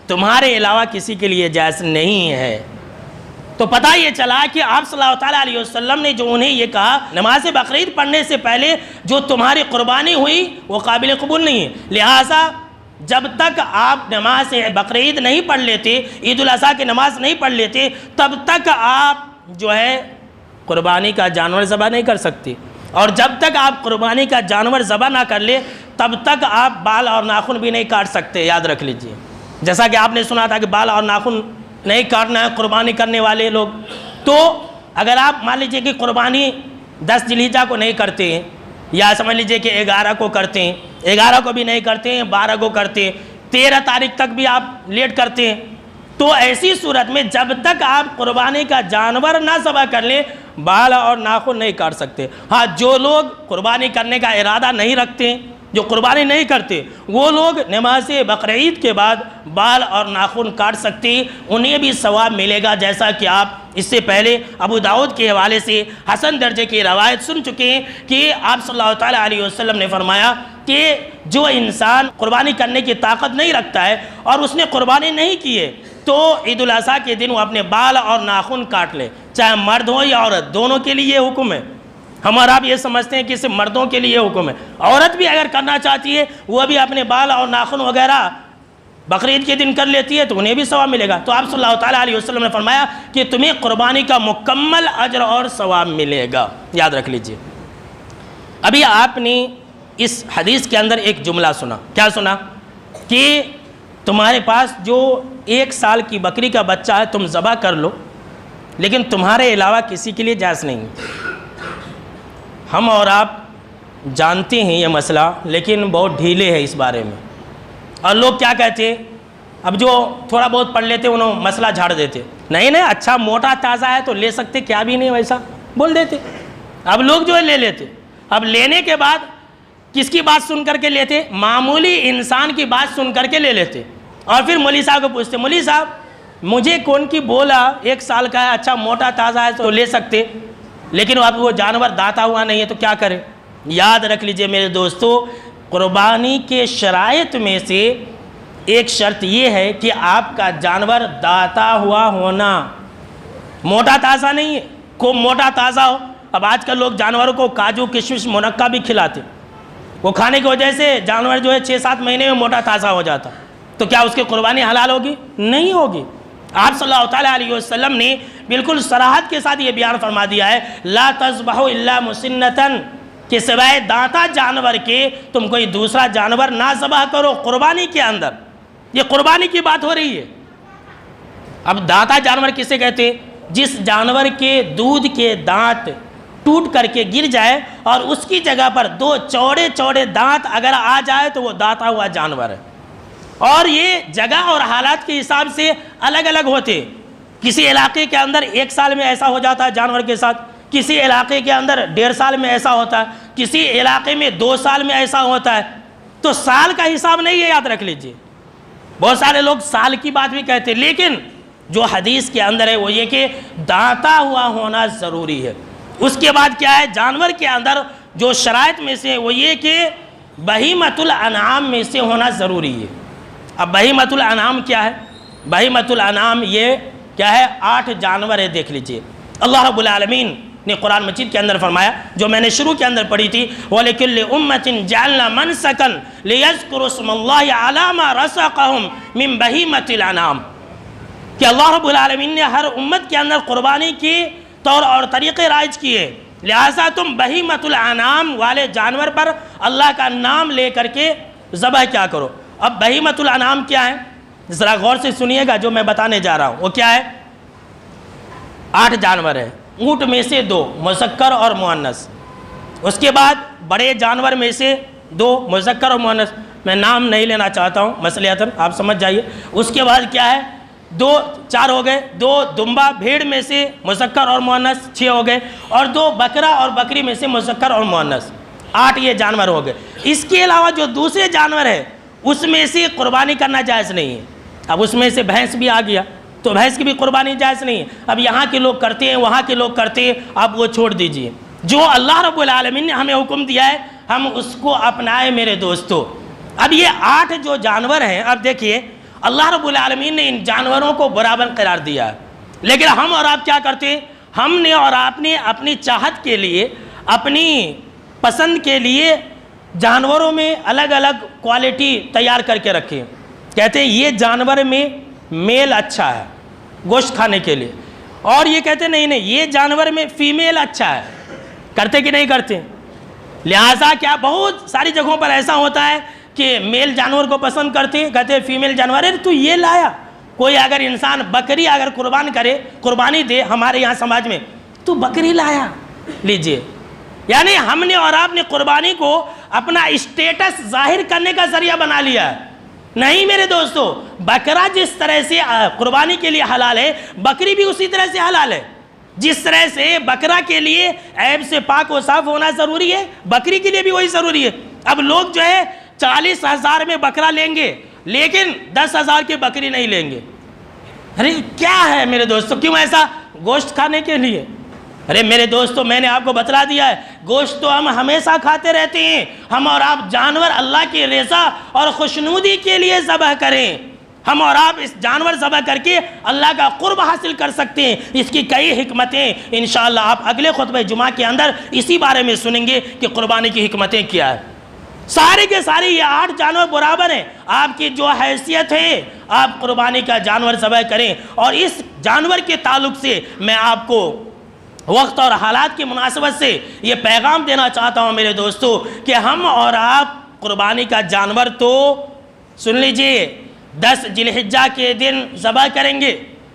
تمہارے علاوہ کسی کے لیے جائز نہیں ہے۔ تو پتہ یہ چلا کہ آپ صلی اللہ تعالیٰ علیہ وسلم نے جو انہیں یہ کہا نماز بقرعید پڑھنے سے پہلے جو تمہاری قربانی ہوئی وہ قابل قبول نہیں ہے، لہٰذا جب تک آپ نماز بقرعید نہیں پڑھ لیتے، عید الاضحیٰ کی نماز نہیں پڑھ لیتے، تب تک آپ جو ہے قربانی کا جانور ذبح نہیں کر سکتے، اور جب تک آپ قربانی کا جانور ذبح نہ کر لے تب تک آپ بال اور ناخن بھی نہیں کاٹ سکتے، یاد رکھ لیجئے۔ جیسا کہ آپ نے سنا تھا کہ بال اور ناخن نہیں کاٹنا ہے قربانی کرنے والے لوگ، تو اگر آپ مان لیجئے کہ قربانی 10 ذی الحجہ کو نہیں کرتے ہیں، یا سمجھ لیجئے کہ 11 کو کرتے ہیں، 11 کو بھی نہیں کرتے ہیں، 12 کو کرتے ہیں، 13 تاریخ تک بھی آپ لیٹ کرتے ہیں، تو ایسی صورت میں جب تک آپ قربانی کا جانور نہ ذبح کر لیں بال اور ناخن نہیں کاٹ سکتے۔ ہاں جو لوگ قربانی کرنے کا ارادہ نہیں رکھتے ہیں جو قربانی نہیں کرتے وہ لوگ نماز بقرعید کے بعد بال اور ناخن کاٹ سکتے، انہیں بھی ثواب ملے گا، جیسا کہ آپ اس سے پہلے ابو داؤد کے حوالے سے حسن درجے کی روایت سن چکے ہیں کہ آپ صلی اللہ تعالیٰ علیہ وسلم نے فرمایا کہ جو انسان قربانی کرنے کی طاقت نہیں رکھتا ہے اور اس نے قربانی نہیں کی ہے تو عید الاضحیٰ کے دن وہ اپنے بال اور ناخن کاٹ لے، چاہے مرد ہو یا عورت، دونوں کے لیے یہ حکم ہے۔ ہم اور آپ یہ سمجھتے ہیں کہ صرف مردوں کے لیے حکم ہے، عورت بھی اگر کرنا چاہتی ہے وہ بھی اپنے بال اور ناخن وغیرہ بقرعید کے دن کر لیتی ہے تو انہیں بھی ثواب ملے گا۔ تو آپ صلی اللہ تعالیٰ علیہ وسلم نے فرمایا کہ تمہیں قربانی کا مکمل اجر اور ثواب ملے گا، یاد رکھ لیجئے۔ ابھی آپ نے اس حدیث کے اندر ایک جملہ سنا، کیا سنا؟ کہ تمہارے پاس جو 1 سال کی بکری کا بچہ ہے تم ذبح کر لو، لیکن تمہارے علاوہ کسی کے لیے جائز نہیں ہے۔ ہم اور آپ جانتے ہیں یہ مسئلہ، لیکن بہت ڈھیلے ہیں اس بارے میں، اور لوگ کیا کہتے ہیں، اب جو تھوڑا بہت پڑھ لیتے انہوں مسئلہ جھاڑ دیتے، نہیں اچھا موٹا تازہ ہے تو لے سکتے، کیا بھی نہیں ویسا بول دیتے۔ اب لوگ جو ہے لے لیتے، اب لینے کے بعد کس کی بات سن کر کے لیتے؟ معمولی انسان کی بات سن کر کے لے لیتے، اور پھر مولوی صاحب کو پوچھتے، مولوی صاحب مجھے کون کی بولا 1 سال کا ہے، اچھا موٹا تازہ ہے تو لے سکتے، لیکن اب وہ جانور داتا ہوا نہیں ہے تو کیا کریں؟ یاد رکھ لیجئے میرے دوستو، قربانی کے شرائط میں سے ایک شرط یہ ہے کہ آپ کا جانور داتا ہوا ہونا، موٹا تازہ نہیں ہے۔ کو موٹا تازہ ہو، اب آج کل لوگ جانوروں کو کاجو کشمش منقع بھی کھلاتے، وہ کھانے کی وجہ سے جانور جو ہے 6-7 مہینے میں موٹا تازہ ہو جاتا، تو کیا اس کی قربانی حلال ہوگی؟ نہیں ہوگی۔ آپ صلی اللہ تعالیٰ علیہ وسلم نے بالکل صراحت کے ساتھ یہ بیان فرما دیا ہے، لا تذبحوا الا مسنتاً، کہ سوائے دانتا جانور کے تم کوئی دوسرا جانور نہ ذبح کرو قربانی کے اندر۔ یہ قربانی کی بات ہو رہی ہے۔ اب دانتا جانور کسے کہتے ہیں؟ جس جانور کے دودھ کے دانت ٹوٹ کر کے گر جائے اور اس کی جگہ پر 2 چوڑے چوڑے دانت اگر آ جائے تو وہ داتا ہوا جانور ہے، اور یہ جگہ اور حالات کے حساب سے الگ الگ ہوتے۔ کسی علاقے کے اندر 1 سال میں ایسا ہو جاتا ہے جانور کے ساتھ، کسی علاقے کے اندر 1.5 سال میں ایسا ہوتا ہے، کسی علاقے میں 2 سال میں ایسا ہوتا ہے، تو سال کا حساب نہیں ہے، یاد رکھ لیجئے۔ بہت سارے لوگ سال کی بات بھی کہتے ہیں، لیکن جو حدیث کے اندر ہے وہ یہ کہ دانتا ہوا ہونا ضروری ہے۔ اس کے بعد کیا ہے؟ جانور کے اندر جو شرائط میں سے وہ یہ کہ بہیمۃ الانعام میں سے ہونا ضروری ہے۔ اب بہیمۃ الانعام کیا ہے؟ بہیمۃ الانعام یہ کیا ہے؟ 8 جانور ہے، دیکھ لیجئے۔ اللہ رب العالمین نے قرآن مجید کے اندر فرمایا، جو میں نے شروع کے اندر پڑھی تھی، وَلِكُلِّ أُمَّةٍ جَعَلْنَا مَنْسَكًا لِيَذْكُرُوا اسْمَ اللَّهِ عَلَىٰ مَا رَزَقَهُم مِّن بَهِيمَةِ الْأَنْعَامِ، کہ اللہ رب العالمین نے ہر امت کے اندر قربانی کی طور اور طریقے رائج کیے، لہٰذا تم بہیمۃ الانعام والے جانور پر اللہ کا نام لے کر کے ذبح کیا کرو۔ اب بہیمۃ الانعام کیا ہے؟ ذرا غور سے سنیے گا جو میں بتانے جا رہا ہوں، وہ کیا ہے؟ 8 جانور ہے، اونٹ میں سے 2 مذکر اور مؤنث، اس کے بعد بڑے جانور میں سے 2 مذکر اور مؤنث، میں نام نہیں لینا چاہتا ہوں مصلحتاً، آپ سمجھ جائیے۔ اس کے بعد کیا ہے؟ 4 ہو گئے، 2 دمبا بھیڑ میں سے مذکر اور مؤنث 6 ہو گئے، اور 2 بکرا اور بکری میں سے مذکر اور مؤنث 8 یہ جانور ہو گئے۔ اس کے علاوہ جو دوسرے جانور ہے اس میں سے قربانی کرنا جائز نہیں ہے۔ اب اس میں سے بھینس بھی آ گیا تو بھینس کی بھی قربانی جائز نہیں ہے۔ اب یہاں کے لوگ کرتے ہیں، وہاں کے لوگ کرتے ہیں، اب وہ چھوڑ دیجئے۔ جو اللہ رب العالمین نے ہمیں حکم دیا ہے ہم اس کو اپنائیں میرے دوستو۔ اب یہ 8 جو جانور ہیں، اب دیکھیے اللہ رب العالمین نے ان جانوروں کو برابر قرار دیا ہے، لیکن ہم اور آپ کیا کرتے ہیں؟ ہم نے اور آپ نے اپنی چاہت کے لیے، اپنی پسند کے لیے جانوروں میں الگ الگ کوالٹی تیار کر کے رکھے۔ کہتے ہیں یہ جانور میں میل اچھا ہے گوشت کھانے کے لیے، اور یہ کہتے ہیں نہیں یہ جانور میں فیمیل اچھا ہے۔ کرتے کہ نہیں کرتے؟ لہٰذا کیا بہت ساری جگہوں پر ایسا ہوتا ہے کہ میل جانور کو پسند کرتے ہیں، کہتے ہیں فیمیل جانور ہے تو یہ لایا۔ کوئی اگر انسان بکری اگر قربانی دے ہمارے یہاں سماج میں تو بکری لایا لیجئے، یعنی ہم نے اور آپ نے قربانی کو اپنا اسٹیٹس ظاہر کرنے کا ذریعہ بنا لیا ہے۔ نہیں میرے دوستو، بکرا جس طرح سے قربانی کے لیے حلال ہے، بکری بھی اسی طرح سے حلال ہے۔ جس طرح سے بکرا کے لیے عیب سے پاک و صاف ہونا ضروری ہے، بکری کے لیے بھی وہی ضروری ہے۔ اب لوگ جو ہے 40,000 میں بکرا لیں گے لیکن 10,000 کی بکری نہیں لیں گے. ارے کیا ہے میرے دوستو, کیوں ایسا؟ گوشت کھانے کے لیے. ارے میرے دوستو میں نے آپ کو بتلا دیا ہے, گوشت تو ہم ہمیشہ کھاتے رہتے ہیں. ہم اور آپ جانور اللہ کی رضا اور خوشنودی کے لیے ذبح کریں. ہم اور آپ اس جانور ذبح کر کے اللہ کا قرب حاصل کر سکتے ہیں. اس کی کئی حکمتیں انشاءاللہ آپ اگلے خطبہ جمعہ کے اندر اسی بارے میں سنیں گے کہ قربانی کی حکمتیں کیا ہے. سارے کے سارے یہ 8 جانور برابر ہیں. آپ کی جو حیثیت ہے آپ قربانی کا جانور ذبح کریں. اور اس جانور کے تعلق سے میں آپ کو وقت اور حالات کی مناسبت سے یہ پیغام دینا چاہتا ہوں میرے دوستو کہ ہم اور آپ قربانی کا جانور تو سن لیجئے 10 ذی الحجہ کے دن ذبح کریں گے,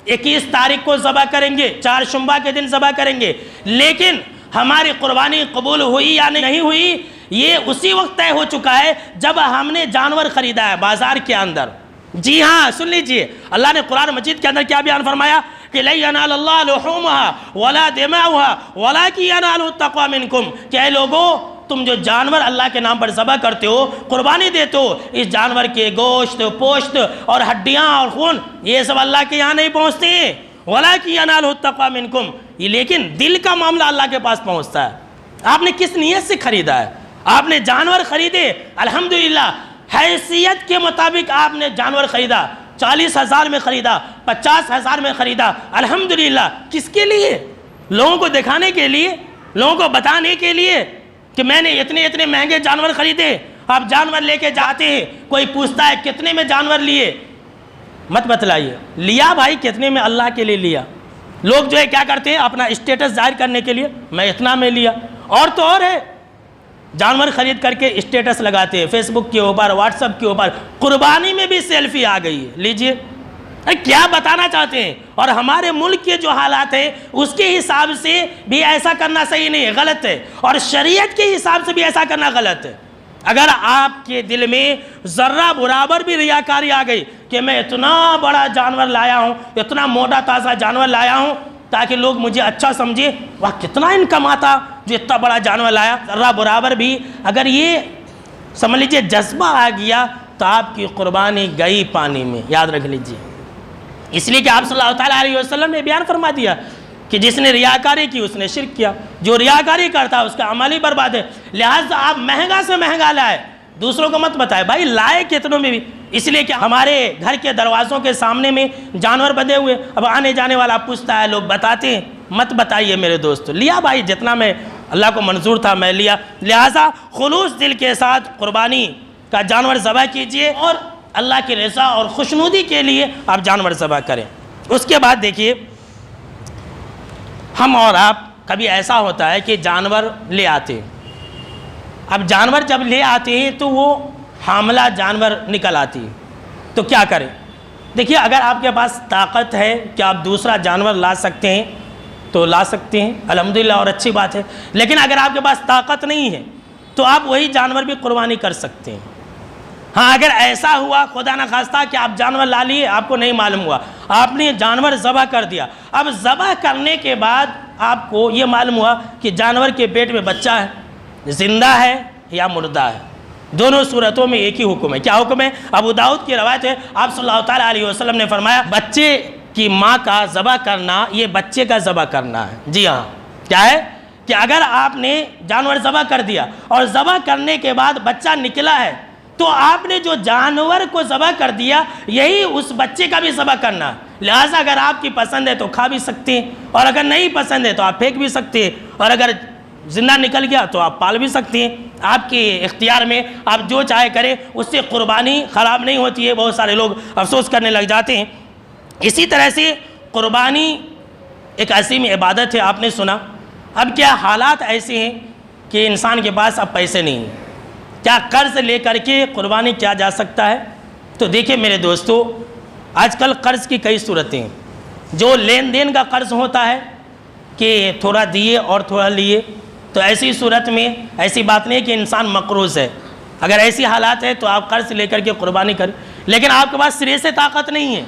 21 تاریخ کو ذبح کریں گے, 4 شنبہ کے دن ذبح کریں گے. لیکن ہماری قربانی قبول ہوئی یا نہیں ہوئی یہ اسی وقت طے ہو چکا ہے جب ہم نے جانور خریدا ہے بازار کے اندر. جی ہاں سن لیجئے, اللہ نے قرآن مجید کے اندر کیا بیان فرمایا کہ لَن يَنَالَ اللَّهَ لُحُومُهَا وَلَا دِمَاؤُهَا وَلَكِنْ يَنَالُهُ التَّقْوَىٰ مِنْكُمْ. کہ اے لوگوں تم جو جانور اللہ کے نام پر ذبح کرتے ہو, قربانی دیتے ہو, اس جانور کے گوشت, پوشت اور ہڈیاں اور خون یہ سب اللہ کے یہاں نہیں پہنچتے ہیں. وَلَكِنْ يَنَالُهُ التَّقْوَىٰ مِنْكُمْ. یہ لیکن دل کا معاملہ اللہ کے پاس پہنچتا ہے. آپ نے کس نیت سے خریدا ہے؟ آپ نے جانور خریدے الحمدللہ حیثیت کے مطابق آپ نے جانور خریدا, 40,000 میں خریدا, 50,000 میں خریدا, الحمدللہ. کس کے لیے؟ لوگوں کو دکھانے کے لیے, لوگوں کو بتانے کے لیے کہ میں نے اتنے مہنگے جانور خریدے. آپ جانور لے کے جاتے ہیں, کوئی پوچھتا ہے کتنے میں جانور لیے, مت بتلائیے لیا بھائی کتنے میں, اللہ کے لیے لیا. لوگ جو ہے کیا کرتے ہیں اپنا اسٹیٹس ظاہر کرنے کے لیے میں اتنا میں لیا, اور تو اور ہے جانور خرید کر کے اسٹیٹس لگاتے ہیں فیس بک کے اوپر, واٹس ایپ کے اوپر. قربانی میں بھی سیلفی آ گئی ہے, لیجئے کیا بتانا چاہتے ہیں. اور ہمارے ملک کے جو حالات ہیں اس کے حساب سے بھی ایسا کرنا صحیح نہیں ہے, غلط ہے. اور شریعت کے حساب سے بھی ایسا کرنا غلط ہے. اگر آپ کے دل میں ذرہ برابر بھی ریاکاری آ گئی کہ میں اتنا بڑا جانور لایا ہوں, اتنا موٹا تازہ جانور لایا ہوں تاکہ لوگ مجھے اچھا سمجھے, وہ کتنا انکم آتا جو اتنا بڑا جانور لایا, ذرہ برابر بھی اگر یہ سمجھ لیجئے جذبہ آ گیا تو آپ کی قربانی گئی پانی میں, یاد رکھ لیجئے. اس لیے کہ آپ صلی اللہ علیہ وسلم نے بیان فرما دیا کہ جس نے ریاکاری کی اس نے شرک کیا, جو ریاکاری کرتا ہے اس کا عمل ہی برباد ہے. لہٰذا آپ مہنگا سے مہنگا لائے, دوسروں کو مت بتائے بھائی لائے کتنوں میں بھی. اس لیے کہ ہمارے گھر کے دروازوں کے سامنے میں جانور بندھے ہوئے, اب آنے جانے والا پوچھتا ہے, لوگ بتاتے ہیں, مت بتائیے میرے دوست. لیا بھائی جتنا میں اللہ کو منظور تھا میں لیا. لہٰذا خلوص دل کے ساتھ قربانی کا جانور ذبح کیجئے اور اللہ کی رضا اور خوشنودی کے لیے آپ جانور ذبح کریں. اس کے بعد دیکھیے ہم اور آپ کبھی ایسا ہوتا ہے کہ جانور لے آتے ہیں. اب جانور جب لے آتے ہیں تو وہ حاملہ جانور نکل آتی ہے, تو کیا کریں؟ دیکھیے اگر آپ کے پاس طاقت ہے کہ آپ دوسرا جانور لا سکتے ہیں تو لا سکتے ہیں الحمدللہ اور اچھی بات ہے. لیکن اگر آپ کے پاس طاقت نہیں ہے تو آپ وہی جانور بھی قربانی کر سکتے ہیں. ہاں اگر ایسا ہوا خدا نخواستہ کہ آپ جانور لا لیے, آپ کو نہیں معلوم ہوا, آپ نے جانور ذبح کر دیا. اب ذبح کرنے کے بعد آپ کو یہ معلوم ہوا کہ جانور کے پیٹ میں بچہ ہے, زندہ ہے یا مردہ ہے. دونوں صورتوں میں ایک ہی حکم ہے. کیا حکم ہے؟ ابو داؤد کی روایت ہے, آپ صلی اللہ علیہ وسلم نے فرمایا بچے کی ماں کا ذبح کرنا یہ بچے کا ذبح کرنا ہے. جی ہاں, کیا ہے کہ اگر آپ نے جانور ذبح کر دیا اور ذبح کرنے کے بعد بچہ نکلا ہے تو آپ نے جو جانور کو ذبح کر دیا یہی اس بچے کا بھی ذبح کرنا. لہٰذا اگر آپ کی پسند ہے تو کھا بھی سکتے ہیں, اور اگر نہیں پسند ہے تو آپ پھینک بھی سکتے ہیں, اور اگر زندہ نکل گیا تو آپ پال بھی سکتے ہیں. آپ کے اختیار میں, آپ جو چاہے کریں, اس سے قربانی خراب نہیں ہوتی ہے. بہت سارے لوگ افسوس کرنے لگ جاتے ہیں. اسی طرح سے قربانی ایک عظیم عبادت ہے, آپ نے سنا. اب کیا حالات ایسے ہیں کہ انسان کے پاس اب پیسے نہیں ہیں, کیا قرض لے کر کے قربانی کیا جا سکتا ہے؟ تو دیکھیں میرے دوستو آج کل قرض کی کئی صورتیں ہیں. جو لین دین کا قرض ہوتا ہے کہ تھوڑا دیے اور تھوڑا لیے, تو ایسی صورت میں ایسی بات نہیں کہ انسان مقروض ہے. اگر ایسی حالات ہے تو آپ قرض لے کر کے قربانی کریں, لیکن آپ کے پاس سرے سے طاقت نہیں ہے.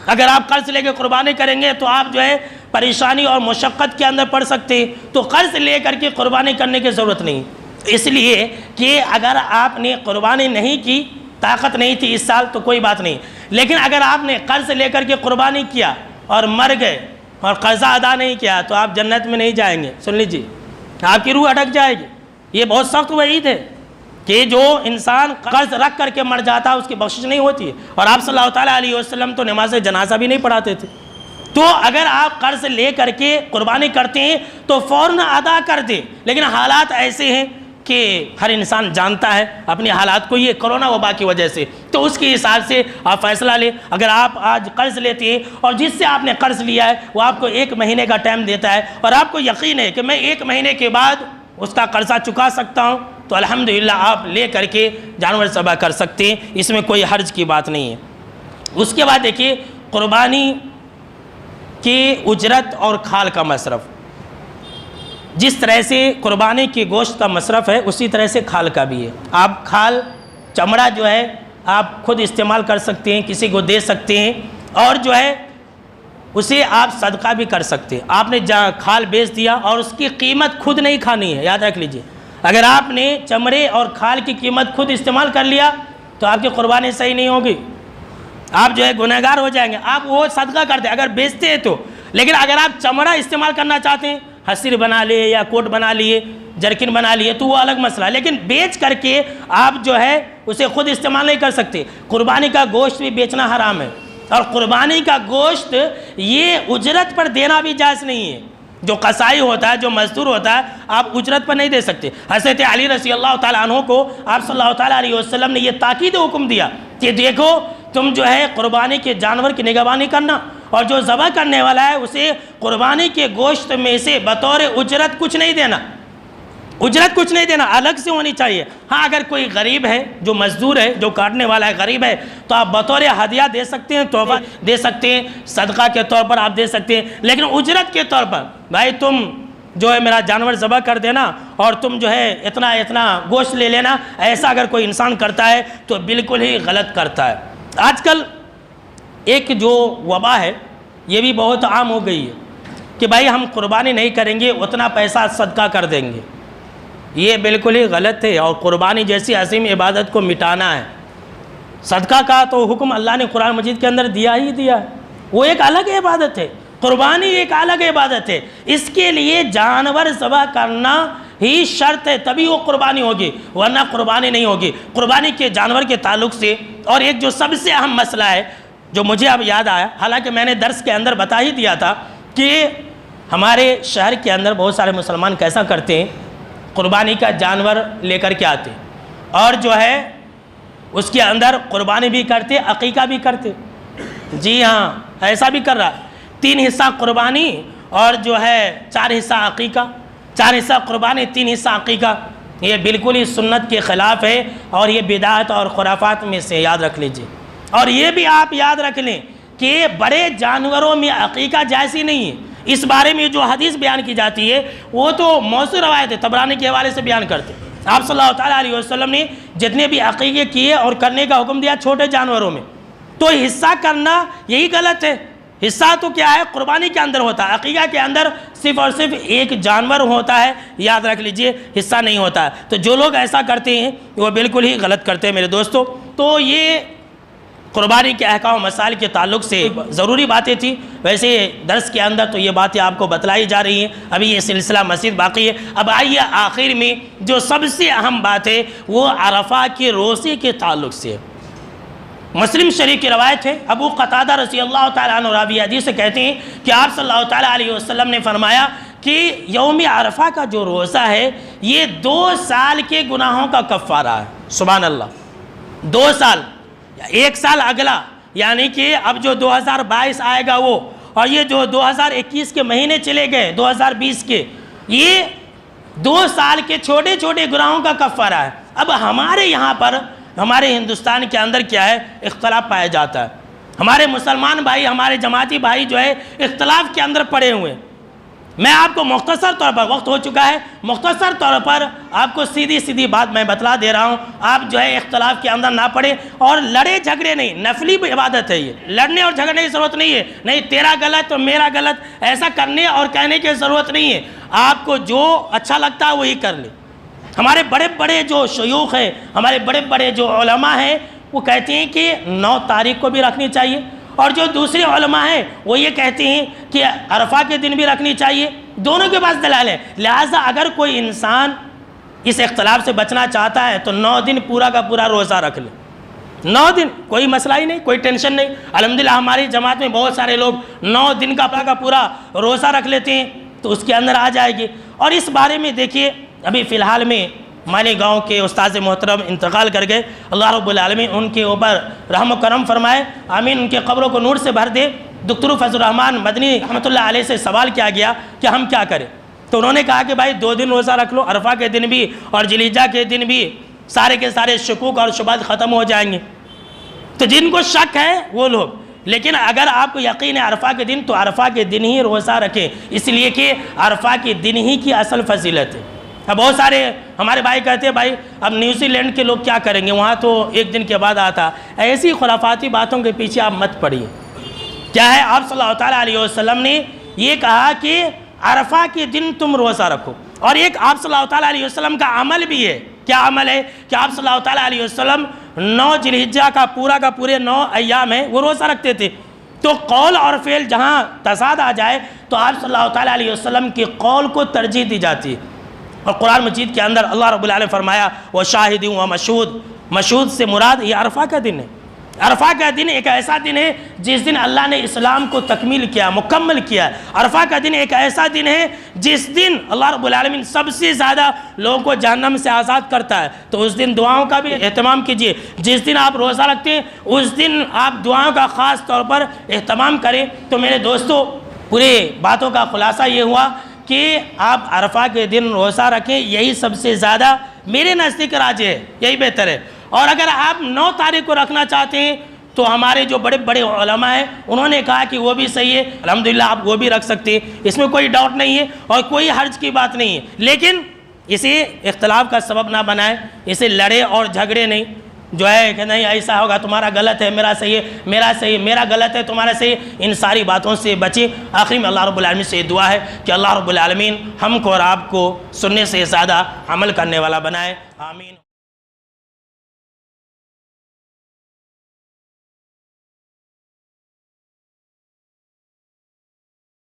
اگر آپ قرض لے کے قربانی کریں گے تو آپ جو ہے پریشانی اور مشقت کے اندر پڑ سکتے ہیں. تو قرض لے کر کے قربانی کرنے کی ضرورت نہیں. اس لیے کہ اگر آپ نے قربانی نہیں کی، طاقت نہیں تھی اس سال، تو کوئی بات نہیں، لیکن اگر آپ نے قرض لے کر کے قربانی کیا اور مر گئے اور قرضہ ادا نہیں کیا تو آپ جنت میں نہیں جائیں گے. سن لیجیے، آپ کی روح اٹک جائے گی. یہ بہت سخت وعید ہے کہ جو انسان قرض رکھ کر کے مر جاتا ہے اس کی بخشش نہیں ہوتی ہے. اور آپ صلی اللہ تعالیٰ علیہ وسلم تو نماز جنازہ بھی نہیں پڑھاتے تھے. تو اگر آپ قرض لے کر کے قربانی کرتے ہیں تو فوراً ادا کر دیں. لیکن حالات ایسے ہیں کہ ہر انسان جانتا ہے اپنے حالات کو، یہ کرونا وبا کی وجہ سے، تو اس کے حساب سے آپ فیصلہ لیں. اگر آپ آج قرض لیتے ہیں اور جس سے آپ نے قرض لیا ہے وہ آپ کو 1 مہینے کا ٹائم دیتا ہے اور آپ کو یقین ہے کہ میں 1 مہینے کے بعد اس کا قرضہ چکا سکتا ہوں، تو الحمدللہ آپ لے کر کے جانور ذبح کر سکتے ہیں، اس میں کوئی حرج کی بات نہیں ہے. اس کے بعد دیکھیے قربانی کی اجرت اور کھال کا مصرف. جس طرح سے قربانی کے گوشت کا مصرف ہے اسی طرح سے کھال کا بھی ہے. آپ کھال چمڑا جو ہے آپ خود استعمال کر سکتے ہیں، کسی کو دے سکتے ہیں، اور جو ہے اسے آپ صدقہ بھی کر سکتے ہیں. آپ نے کھال بیچ دیا اور اس کی قیمت خود نہیں کھانی ہے، یاد رکھ لیجئے. اگر آپ نے چمڑے اور کھال کی قیمت خود استعمال کر لیا تو آپ کی قربانی صحیح نہیں ہوگی، آپ جو ہے گنہگار ہو جائیں گے. آپ وہ صدقہ کر دیں اگر بیچتے ہیں تو. لیکن اگر آپ چمڑا استعمال کرنا چاہتے ہیں، حصیر بنا لیے یا کوٹ بنا لیے، جرکن بنا لیے، تو وہ الگ مسئلہ ہے. لیکن بیچ کر کے آپ جو ہے اسے خود استعمال نہیں کر سکتے. قربانی کا گوشت بھی بیچنا حرام ہے، اور قربانی کا گوشت یہ اجرت پر دینا بھی جائز نہیں ہے. جو قصائی ہوتا ہے، جو مزدور ہوتا ہے، آپ اجرت پر نہیں دے سکتے. حضرت علی رضی اللہ تعالیٰ عنہ کو آپ صلی اللہ تعالیٰ علیہ وسلم نے یہ تاکید حکم دیا کہ دیکھو تم جو ہے قربانی کے جانور کی نگہبانی کرنا، اور جو ذبح کرنے والا ہے اسے قربانی کے گوشت میں سے بطور اجرت کچھ نہیں دینا. اجرت کچھ نہیں دینا، الگ سے ہونی چاہیے. ہاں اگر کوئی غریب ہے، جو مزدور ہے، جو کاٹنے والا ہے غریب ہے، تو آپ بطور ہدیہ دے سکتے ہیں، تحفہ دے سکتے ہیں، صدقہ کے طور پر آپ دے سکتے ہیں. لیکن اجرت کے طور پر بھائی تم جو ہے میرا جانور ذبح کر دینا اور تم جو ہے اتنا گوشت لے لینا، ایسا اگر کوئی انسان کرتا ہے تو بالکل ہی غلط کرتا ہے. آج کل ایک جو وبا ہے یہ بھی بہت عام ہو گئی ہے کہ بھائی ہم قربانی نہیں کریں گے، اتنا پیسہ صدقہ کر دیں گے. یہ بالکل ہی غلط ہے، اور قربانی جیسی عظیم عبادت کو مٹانا ہے. صدقہ کا تو حکم اللہ نے قرآن مجید کے اندر دیا ہی دیا ہے، وہ ایک الگ عبادت ہے. قربانی ایک الگ عبادت ہے، اس کے لیے جانور ذبح کرنا ہی شرط ہے، تبھی وہ قربانی ہوگی، ورنہ قربانی نہیں ہوگی. قربانی کے جانور کے تعلق سے اور ایک جو سب سے اہم مسئلہ ہے جو مجھے اب یاد آیا، حالانکہ میں نے درس کے اندر بتا ہی دیا تھا کہ ہمارے شہر کے اندر بہت سارے مسلمان کیسا کرتے ہیں، قربانی کا جانور لے کر کے آتے اور جو ہے اس کے اندر قربانی بھی کرتے، عقیقہ بھی کرتے. جی ہاں، ایسا بھی کر رہا ہے. 3 حصہ قربانی اور جو ہے 4 حصہ عقیقہ، 4 حصہ قربانی 3 حصہ عقیقہ. یہ بالکل ہی سنت کے خلاف ہے اور یہ بدعت اور خرافات میں سے، یاد رکھ لیجئے. اور یہ بھی آپ یاد رکھ لیں کہ بڑے جانوروں میں عقیقہ جائز ہی نہیں ہے. اس بارے میں جو حدیث بیان کی جاتی ہے وہ تو موثق روایت ہے، طبرانی کے حوالے سے بیان کرتے. آپ صلی اللہ تعالیٰ علیہ وسلم نے جتنے بھی عقیقے کیے اور کرنے کا حکم دیا چھوٹے جانوروں میں، تو حصہ کرنا یہی غلط ہے. حصہ تو کیا ہے، قربانی کے اندر ہوتا ہے، عقیقہ کے اندر صرف اور صرف ایک جانور ہوتا ہے، یاد رکھ لیجئے، حصہ نہیں ہوتا ہے. تو جو لوگ ایسا کرتے ہیں وہ بالکل ہی غلط کرتے ہیں میرے دوستو. تو یہ قربانی کے احکام و مسائل کے تعلق سے ضروری باتیں تھیں. ویسے درس کے اندر تو یہ باتیں آپ کو بتلائی جا رہی ہیں، ابھی یہ سلسلہ مزید باقی ہے. اب آئیے آخر میں جو سب سے اہم بات ہے وہ عرفہ کے روزے کے تعلق سے. مسلم شریف کی روایت ہے، ابو قتادہ رضی اللہ تعالیٰ عنہ راوی حدیث سے کہتے ہیں کہ آپ صلی اللہ تعالیٰ علیہ وسلم نے فرمایا کہ یوم عرفہ کا جو روزہ ہے یہ 2 سال کے گناہوں کا کفارہ ہے. سبحان اللہ، 2 سال، 1 سال اگلا، یعنی کہ اب جو 2022 آئے گا وہ، اور یہ جو 2021 کے مہینے چلے گئے 2020 کے، یہ 2 سال کے چھوٹے چھوٹے گناہوں کا کفارہ ہے. اب ہمارے یہاں پر، ہمارے ہندوستان کے اندر کیا ہے، اختلاف پایا جاتا ہے. ہمارے مسلمان بھائی، ہمارے جماعتی بھائی جو ہے اختلاف کے اندر پڑے ہوئے. میں آپ کو مختصر طور پر، وقت ہو چکا ہے، مختصر طور پر آپ کو سیدھی بات میں بتلا دے رہا ہوں. آپ جو ہے اختلاف کے اندر نہ پڑے اور لڑے جھگڑے نہیں. نفلی عبادت ہے یہ، لڑنے اور جھگڑنے کی ضرورت نہیں ہے. نہیں تیرا غلط تو میرا غلط، ایسا کرنے اور کہنے کی ضرورت نہیں ہے. آپ کو جو اچھا لگتا ہے وہی کر لے. ہمارے بڑے بڑے جو شیوخ ہیں، ہمارے بڑے بڑے جو علماء ہیں، وہ کہتے ہیں کہ 9 تاریخ کو بھی رکھنی چاہیے، اور جو دوسرے علماء ہیں وہ یہ کہتے ہیں کہ عرفہ کے دن بھی رکھنی چاہیے۔ دونوں کے پاس دلائل ہے، لہٰذا اگر کوئی انسان اس اختلاف سے بچنا چاہتا ہے تو 9 دن پورا کا پورا روزہ رکھ لے، 9 دن، کوئی مسئلہ ہی نہیں، کوئی ٹینشن نہیں۔ الحمدللہ ہماری جماعت میں بہت سارے لوگ 9 دن کا پورا روزہ رکھ لیتے ہیں، تو اس کے اندر آ جائے گی۔ اور اس بارے میں دیکھیے، ابھی فی الحال میں مالی گاؤں کے استاذ محترم انتقال کر گئے، اللہ رب العالمین ان کے اوپر رحم و کرم فرمائے، آمین، ان کے قبروں کو نور سے بھر دے۔ دکتور فضل الرحمان مدنی رحمۃ اللہ علیہ سے سوال کیا گیا کہ ہم کیا کریں، تو انہوں نے کہا کہ بھائی 2 دن روزہ رکھ لو، عرفہ کے دن بھی اور ذی الحجہ کے دن بھی، سارے کے سارے شکوک اور شبہات ختم ہو جائیں گے۔ تو جن کو شک ہے وہ لوگ، لیکن اگر آپ کو یقین ہے عرفہ کے دن، تو عرفہ کے دن ہی روزہ رکھیں، اس لیے کہ عرفہ کے دن ہی کی اصل فضیلت ہے۔ اب بہت سارے ہمارے بھائی کہتے ہیں بھائی اب نیوزی لینڈ کے لوگ کیا کریں گے، وہاں تو 1 دن کے بعد آتا۔ ایسی خرافاتی باتوں کے پیچھے آپ مت پڑیے۔ کیا ہے، آپ صلی اللہ تعالیٰ علیہ وسلم نے یہ کہا کہ عرفہ کے دن تم روزہ رکھو، اور ایک آپ صلی اللہ تعالیٰ علیہ وسلم کا عمل بھی ہے۔ کیا عمل ہے کہ آپ صلی اللہ تعالیٰ علیہ وسلم 9 ذی الحجہ کا پورے 9 ایام ہیں وہ روزہ رکھتے تھے۔ تو قول اور فعل جہاں تضاد آ جائے تو آپ صلی اللہ تعالیٰ علیہ وسلم کے قول کو ترجیح دی جاتی ہے۔ اور قرآن مجید کے اندر اللہ رب العالمین فرمایا وَشَاهِدٍ وَمَشْهُودٍ، مشہود سے مراد یہ عرفہ کا دن ہے۔ عرفہ کا دن ایک ایسا دن ہے جس دن اللہ نے اسلام کو تکمیل کیا، مکمل کیا۔ عرفہ کا دن ایک ایسا دن ہے جس دن اللہ رب العالمین سب سے زیادہ لوگوں کو جہنم سے آزاد کرتا ہے، تو اس دن دعاؤں کا بھی اہتمام کیجیے۔ جس دن آپ روزہ رکھتے ہیں اس دن آپ دعاؤں کا خاص طور پر اہتمام کریں۔ تو میرے دوستو، پورے باتوں کا خلاصہ یہ ہوا کہ آپ عرفہ کے دن روزہ رکھیں، یہی سب سے زیادہ میرے نزدیک راجح ہے، یہی بہتر ہے۔ اور اگر آپ 9 تاریخ کو رکھنا چاہتے ہیں تو ہمارے جو بڑے بڑے علماء ہیں انہوں نے کہا کہ وہ بھی صحیح ہے، الحمدللہ آپ وہ بھی رکھ سکتے ہیں، اس میں کوئی ڈاؤٹ نہیں ہے اور کوئی حرج کی بات نہیں ہے۔ لیکن اسے اختلاف کا سبب نہ بنائیں، اسے لڑے اور جھگڑے نہیں، جو ہے کہ نہیں ایسا ہوگا، تمہارا غلط ہے میرا صحیح ہے، میرا صحیح ہے میرا غلط ہے تمہارا صحیح ہے، ان ساری باتوں سے بچیں۔ آخری میں اللہ رب العالمین سے یہ دعا ہے کہ اللہ رب العالمین ہم کو اور آپ کو سننے سے زیادہ عمل کرنے والا بنائے، آمین۔